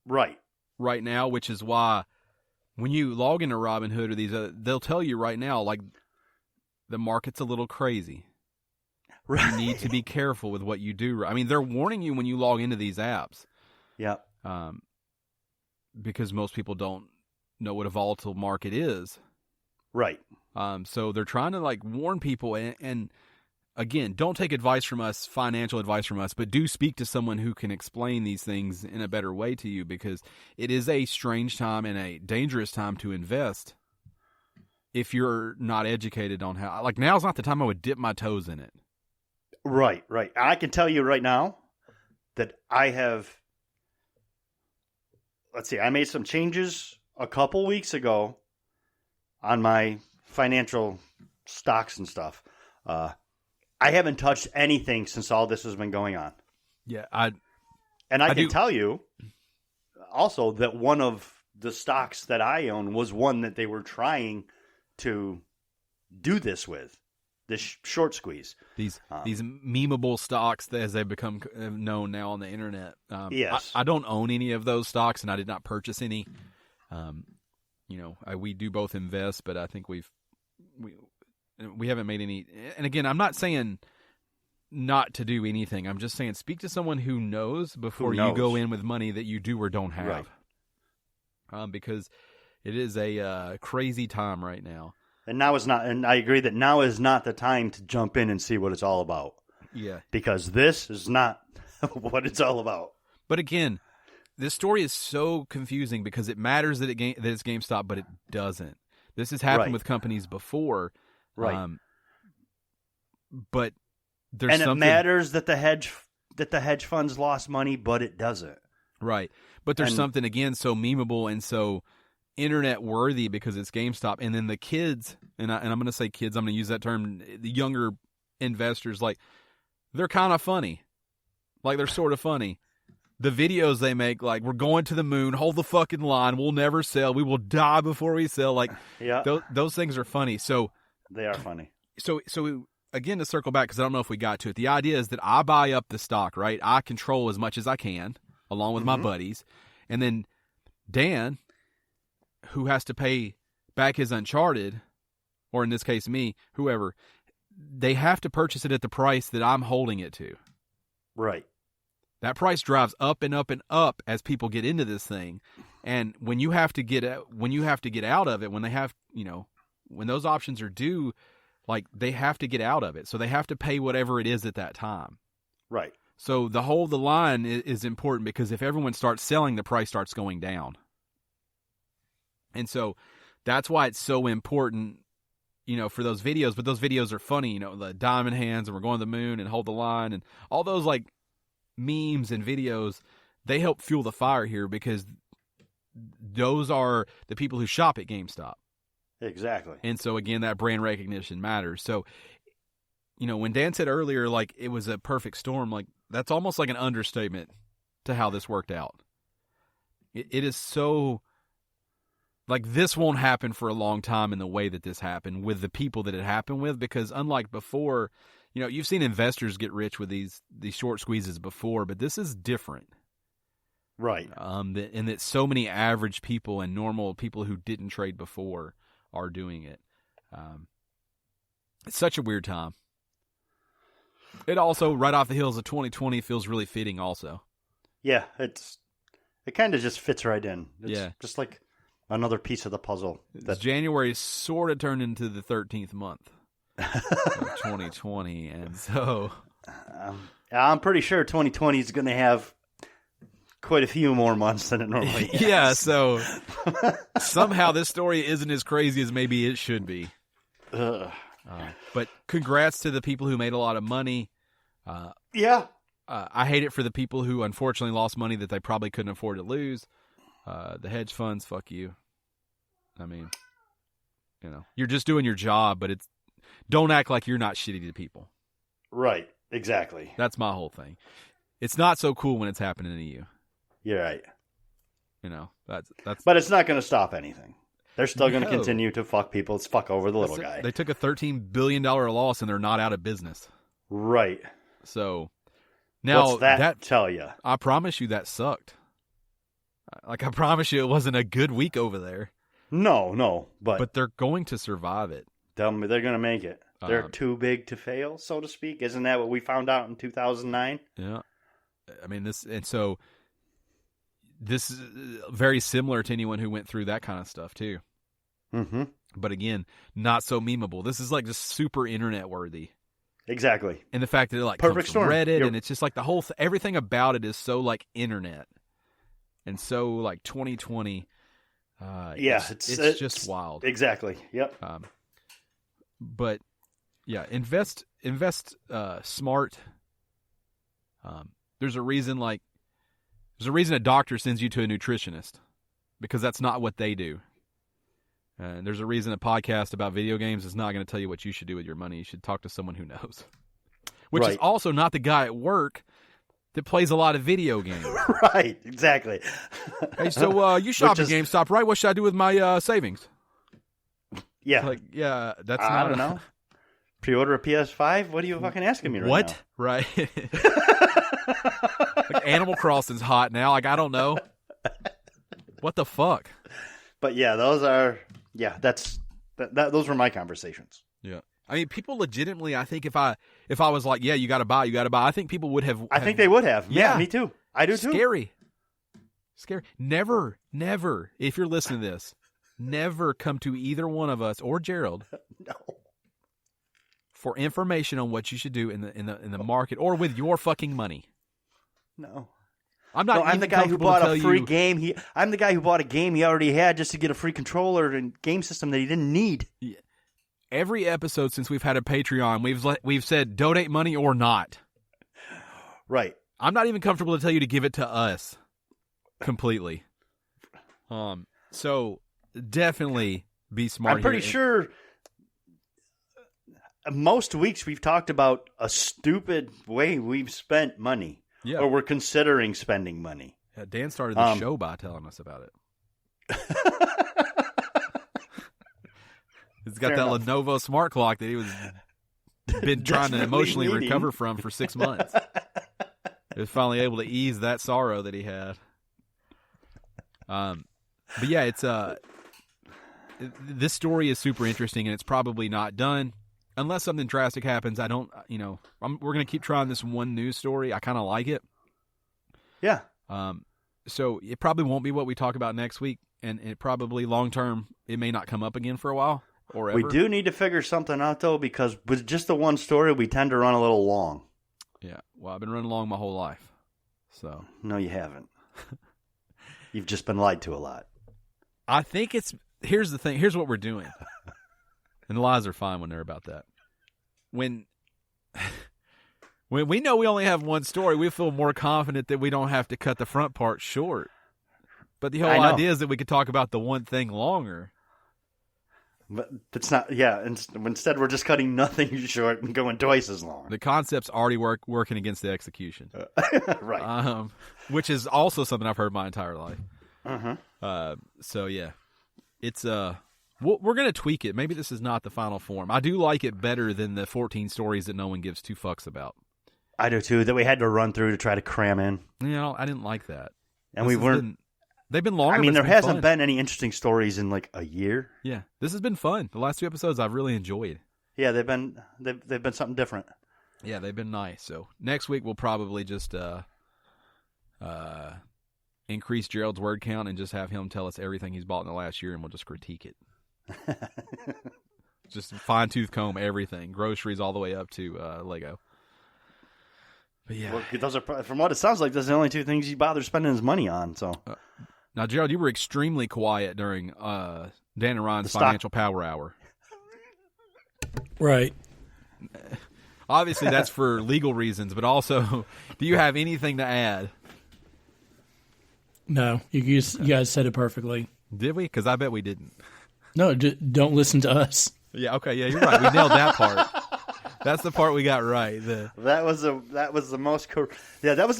Right now, which is why when you log into Robinhood or these they'll tell you right now, like, the market's a little crazy. Right. You need to be careful with what you do. I mean, they're warning you when you log into these apps. Yeah. Because most people don't know what a volatile market is. Right. So they're trying to like warn people, and again, don't take advice from us, financial advice from us, but do speak to someone who can explain these things in a better way to you, because it is a strange time and a dangerous time to invest if you're not educated on how. Like, now's not the time I would dip my toes in it. Right. I can tell you right now that I have. Let's see, I made some changes a couple weeks ago on my financial stocks and stuff. I haven't touched anything since all this has been going on. Yeah, I can tell you also that one of the stocks that I own was one that they were trying to do this with, this short squeeze. These memeable stocks, as they've become known now on the internet. Yes. I don't own any of those stocks, and I did not purchase any. We do both invest, but I think we haven't made any. And again, I'm not saying not to do anything. I'm just saying speak to someone who knows before you go in with money that you do or don't have. Right. Because it is a crazy time right now. And now is not, and I agree that now is not the time to jump in and see what it's all about. Yeah. Because this is not what it's all about. But again, this story is so confusing because it matters that it's GameStop, but it doesn't. This has happened with companies before. Right. But there's it matters that the hedge funds lost money, but it doesn't. Right. But there's something, again, so memeable and so internet worthy because it's GameStop, and then the kids, and I'm going to say kids, I'm going to use that term, the younger investors, like, they're kind of funny, like, they're sort of funny, the videos they make, like, we're going to the moon, hold the fucking line, we'll never sell, we will die before we sell. Like, those things are funny. So they are funny. So again, to circle back, because I don't know if we got to it, the idea is that I buy up the stock, right? I control as much as I can, along with my buddies. And then Dan, who has to pay back his Uncharted, or in this case me, whoever, they have to purchase it at the price that I'm holding it to. Right. That price drives up and up and up as people get into this thing. And when you have to get out of it, when they have, when those options are due, like, they have to get out of it. So they have to pay whatever it is at that time. Right. So the hold the line is important, because if everyone starts selling, the price starts going down. And so that's why it's so important, for those videos. But those videos are funny, the diamond hands and we're going to the moon and hold the line and all those, like, memes and videos. They help fuel the fire here, because those are the people who shop at GameStop. Exactly. And so, again, that brand recognition matters. So, when Dan said earlier, like, it was a perfect storm, like, that's almost like an understatement to how this worked out. It is so, like, this won't happen for a long time in the way that this happened with the people that it happened with, because unlike before, you've seen investors get rich with these short squeezes before, but this is different. Right. And that so many average people and normal people who didn't trade before are doing it. It's such a weird time. It also, right off the heels of 2020, feels really fitting also. Yeah, it kind of just fits right in. It's Yeah. just like another piece of the puzzle. January sort of turned into the 13th month of 2020, and so... I'm pretty sure 2020 is going to have quite a few more months than it normally has. Yeah, so somehow this story isn't as crazy as maybe it should be. But congrats to the people who made a lot of money. Yeah. I hate it for the people who unfortunately lost money that they probably couldn't afford to lose. The hedge funds, fuck you. I mean, you're just doing your job, but don't act like you're not shitty to people. Right. Exactly. That's my whole thing. It's not so cool when it's happening to you. You're right. That's. But it's not going to stop anything. They're still going to continue to fuck people. It's fuck over the little guy. They took a $13 billion loss and they're not out of business. Right. So now what's that tell you? I promise you that sucked. Like, I promise you it wasn't a good week over there. No, but they're going to survive it. Tell me they're going to make it. They're too big to fail, so to speak. Isn't that what we found out in 2009? Yeah. I mean, this is very similar to anyone who went through that kind of stuff too. Mm-hmm. But again, not so memeable. This is like just super internet worthy. Exactly. And the fact that it like perfect comes from storm. Reddit, and it's just like the whole everything about it is so like internet, and so like 2020. It's just wild. Exactly. Yep. But yeah, invest smart. There's a reason a doctor sends you to a nutritionist, because that's not what they do. And there's a reason a podcast about video games is not going to tell you what you should do with your money. You should talk to someone who knows. Which is also not the guy at work that plays a lot of video games. Right, exactly. Hey, so you shop at GameStop, right? What should I do with my savings? Yeah. Like, yeah, that's not... I don't know. Pre-order a PS5? What are you fucking asking me right now? What? Right. Like, Animal Crossing's hot now. Like, I don't know. What the fuck? But yeah, those are... Yeah, those were my conversations. Yeah. I mean, people legitimately, I think if I was like, yeah, you got to buy, I think people would have... I think they would have. Yeah, me too. I do too. Scary. Never, if you're listening to this, never come to either one of us or Gerald for information on what you should do in the market or with your fucking money. No. I'm not. I'm the guy who bought a free game. I'm the guy who bought a game he already had just to get a free controller and game system that he didn't need. Yeah. Every episode since we've had a Patreon, we've said donate money or not. Right. I'm not even comfortable to tell you to give it to us completely. So definitely be smart. I'm pretty sure most weeks we've talked about a stupid way we've spent money Yeah. or we're considering spending money. Yeah, Dan started the show by telling us about it. He's got Fair that enough. Lenovo smart clock that he was been trying to emotionally needing. recover from for 6 months. He was finally able to ease that sorrow that he had. But yeah, it's this story is super interesting, and it's probably not done unless something drastic happens. I don't, we're gonna keep trying this one news story. I kind of like it. Yeah. So it probably won't be what we talk about next week, and it probably long term it may not come up again for a while or ever. We do need to figure something out though, because with just the one story, we tend to run a little long. Yeah. Well, I've been running along my whole life, so No, you haven't. You've just been lied to a lot. I think here's the thing. Here's what we're doing, and the lies are fine when they're about that. When we know we only have one story, we feel more confident that we don't have to cut the front part short. But the whole idea is that we could talk about the one thing longer. But it's not, yeah. Instead, we're just cutting nothing short and going twice as long. The concept's already working against the execution. Right. Which is also something I've heard my entire life. Uh-huh. So, yeah. It's we're going to tweak it. Maybe this is not the final form. I do like it better than the 14 stories that no one gives two fucks about. I do too, that we had to run through to try to cram in. I didn't like that. And we weren't... They've been longer. I mean, but there hasn't fun. been any interesting stories in like a year. Yeah, this has been fun. The last 2 episodes I've really enjoyed. Yeah, they've been something different. Yeah, they've been nice. So next week we'll probably just increase Gerald's word count and just have him tell us everything he's bought in the last year, and we'll just critique it. Just fine tooth comb everything, groceries all the way up to Lego. But yeah, Well, those are, from what it sounds like, those are the only two things he bothers spending his money on. So. Now, Gerald, you were extremely quiet during Dan and Ron's stock- Financial Power Hour. Right. Obviously, that's for legal reasons, but also, do you have anything to add? No, you guys said it perfectly. Did we? Because I bet we didn't. No, don't listen to us. Yeah, okay, yeah, you're right. We nailed that part. That's the part we got right. That was the most that was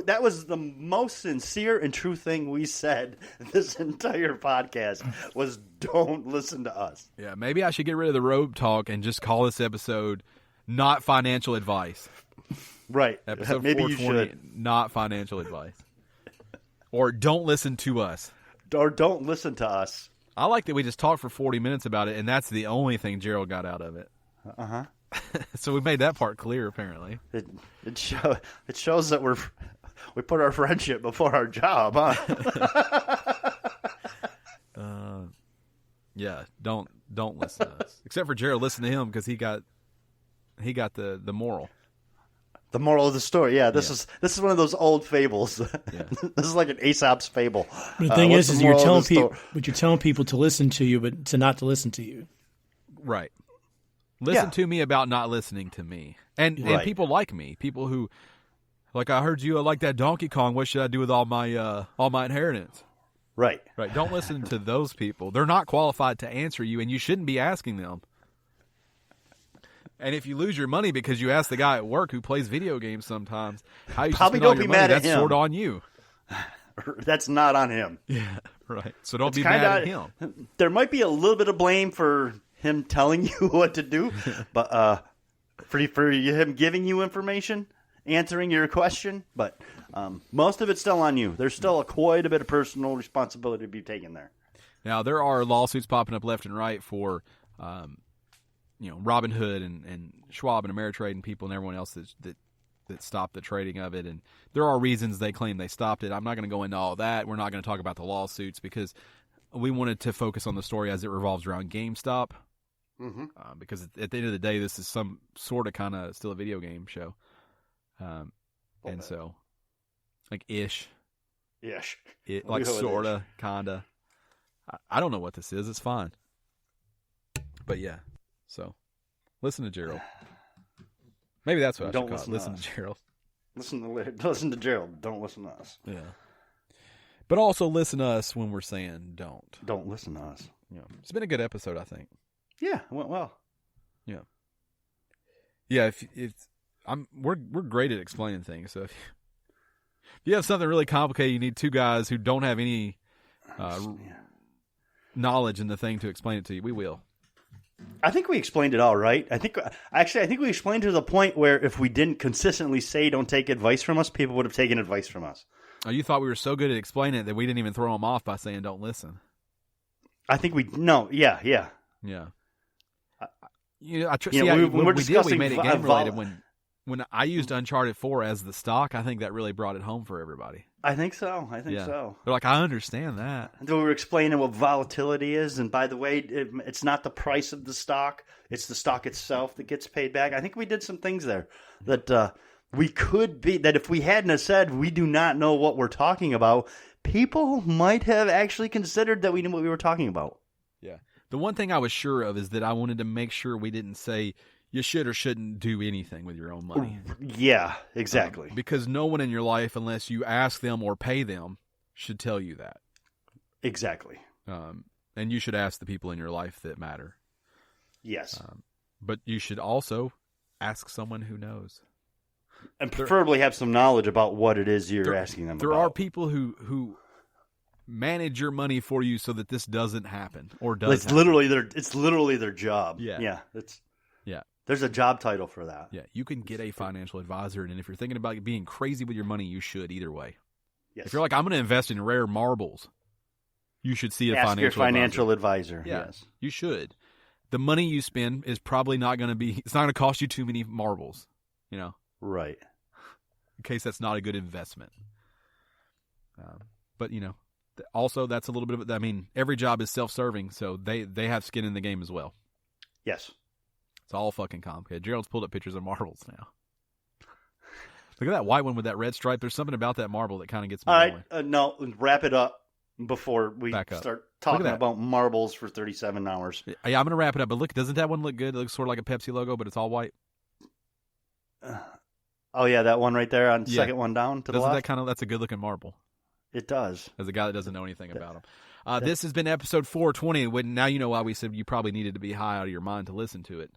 that was the most sincere and true thing we said this entire podcast was don't listen to us. Yeah, maybe I should get rid of the road talk and just call this episode Not Financial Advice. Right. Episode Maybe 420, you should. Not Financial Advice. Or Don't Listen to Us. Or don't listen to us. I like that we just talked for 40 minutes about it, and that's the only thing Gerald got out of it. Uh-huh. So we made that part clear, apparently. It shows that we put our friendship before our job, huh? Yeah, don't listen to us. Except for Gerald, listen to him because he got the moral. The moral of the story, yeah. This is one of those old fables. Yeah. This is like an Aesop's fable. The thing what's is the you're moral telling of the people, story? but you're telling people to listen to you, but to not to listen to you. Right. Listen Yeah. to me about not listening to me. And Right. people like me. People who, like, I heard you like that Donkey Kong. What should I do with all my inheritance? Right. Right. Don't listen to those people. They're not qualified to answer you, and you shouldn't be asking them. And if you lose your money because you ask the guy at work who plays video games sometimes how you Probably spend all don't your be money, mad at that's him. sort of on you. That's not on him. Yeah, right. So don't It's be mad at kinda- him. There might be a little bit of blame for him telling you what to do, but for him giving you information, answering your question, but most of it's still on you. There's still quite a bit of personal responsibility to be taken there. Now, there are lawsuits popping up left and right for, Robin Hood and Schwab and Ameritrade and people and everyone else that stopped the trading of it. And there are reasons they claim they stopped it. I'm not going to go into all that. We're not going to talk about the lawsuits because we wanted to focus on the story as it revolves around GameStop. Mm-hmm. Because at the end of the day, this is some sort of kind of still a video game show. And so, like, ish. Yes. Like, sort of, kind of. I don't know what this is. It's fine. But, yeah. So, listen to Gerald. Maybe that's what I should call it. Listen to Gerald. Listen to Gerald. Don't listen to us. Yeah. But also listen to us when we're saying don't. Don't listen to us. Yeah. It's been a good episode, I think. Yeah, it went well. Yeah. Yeah, if we're great at explaining things, so you have something really complicated, you need two guys who don't have any knowledge in the thing to explain it to you. We will. I think we explained it all right. I think we explained it to the point where if we didn't consistently say don't take advice from us, people would have taken advice from us. Oh, you thought we were so good at explaining it that we didn't even throw them off by saying don't listen. I think yeah. Yeah. We were we made it discussing game related when I used Uncharted 4 as the stock. I think that really brought it home for everybody. I think so. They're like, I understand that. We were explaining what volatility is, and by the way, it's not the price of the stock; it's the stock itself that gets paid back. I think we did some things there that we could be that if we hadn't have said we do not know what we're talking about, people might have actually considered that we knew what we were talking about. Yeah. The one thing I was sure of is that I wanted to make sure we didn't say you should or shouldn't do anything with your own money. Yeah, exactly. Because no one in your life, unless you ask them or pay them, should tell you that. Exactly. And you should ask the people in your life that matter. Yes. But you should also ask someone who knows. And preferably have some knowledge about what it is you're asking them about. There are people who manage your money for you so that this doesn't happen or does. It's literally their job. Yeah. Yeah. Yeah. There's a job title for that. Yeah, you can get a financial advisor, and if you're thinking about being crazy with your money, you should either way. Yes. If you're like, I'm going to invest in rare marbles, you should see Ask your financial advisor. Yeah, yes. You should. The money you spend is probably not going to be, it's not going to cost you too many marbles, Right. In case that's not a good investment. But, also that's a little bit of, every job is self-serving, so they have skin in the game as well. Yes. It's all fucking complicated. Gerald's pulled up pictures of marbles now. Look at that white one with that red stripe. There's something about that marble that kind of gets me going. All right, no, wrap it up before we start talking about marbles for 37 hours. Yeah, I'm going to wrap it up. But look, doesn't that one look good? It looks sort of like a Pepsi logo, but it's all white. Oh, yeah, that one right there on second one down to the left? That's a good-looking marble. It does. As a guy that doesn't know anything about them. This has been episode 420. Now you know why we said you probably needed to be high out of your mind to listen to it.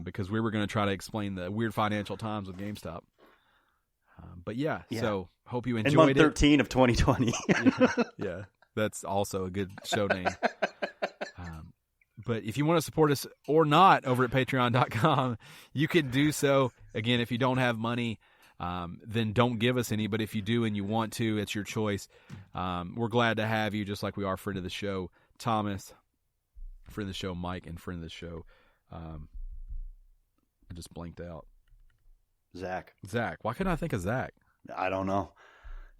Because we were going to try to explain the weird financial times with GameStop. But yeah, so hope you enjoyed it. In month 13 of 2020. yeah, that's also a good show name. But if you want to support us or not over at patreon.com, you can do so. Again, if you don't have money, then don't give us any. But if you do and you want to, it's your choice. We're glad to have you, just like we are friend of the show, Thomas, friend of the show, Mike, and friend of the show. I just blanked out. Zach. Why couldn't I think of Zach? I don't know.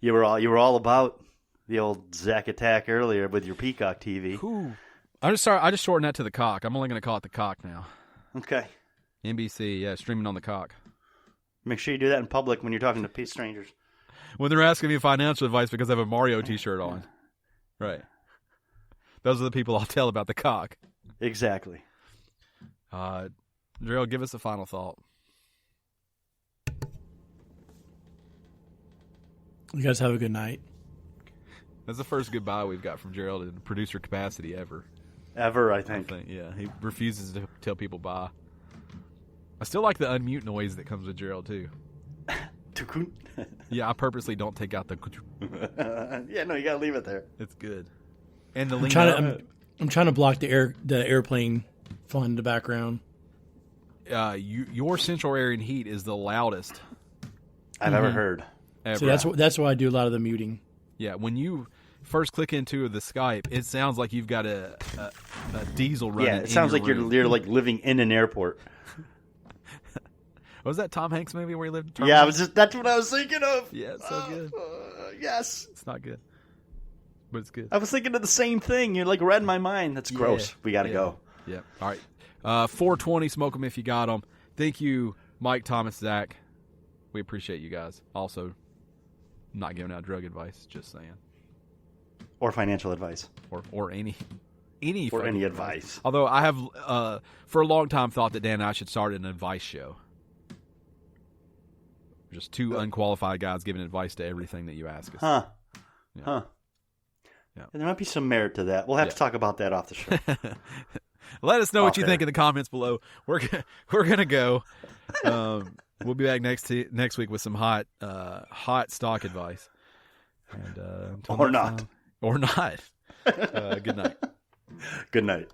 You were all about the old Zach attack earlier with your Peacock TV. Ooh. I just shortened that to the cock. I'm only going to call it the cock now. Okay. NBC, streaming on the cock. Make sure you do that in public when you're talking to strangers. When they're asking me financial advice because I have a Mario t-shirt on. Right. Those are the people I'll tell about the cock. Exactly. Gerald, give us a final thought. You guys have a good night. That's the first goodbye we've got from Gerald in producer capacity ever. Ever, I think. Yeah, he refuses to tell people bye. I still like the unmute noise that comes with Gerald, too. Yeah, I purposely don't take out the... Yeah, no, you got to leave it there. It's good. And the I'm trying to block the airplane fun in the background. Your central air and heat is the loudest I've ever heard. Ever. So that's why I do a lot of the muting. Yeah, when you first click into the Skype, it sounds like you've got a diesel running. Yeah, it sounds like you're like living in an airport. Was that Tom Hanks movie where he lived? Yeah, that's what I was thinking of. Yeah, it's so good. Yes, it's not good, but it's good. I was thinking of the same thing. You're like read my mind. That's gross. We got to go. Yeah. All right. 420. Smoke them if you got them. Thank you, Mike, Thomas, Zach. We appreciate you guys. Also, not giving out drug advice. Just saying. Or financial advice. Or any advice. Although I have for a long time thought that Dan and I should start an advice show. Just two unqualified guys giving advice to everything that you ask us. Huh. Yeah. Huh. Yeah. There might be some merit to that. We'll have to talk about that off the show. Let us know what you think in the comments below. We're gonna go. We'll be back next week with some hot stock advice. And or not. Or not. Good night. Good night.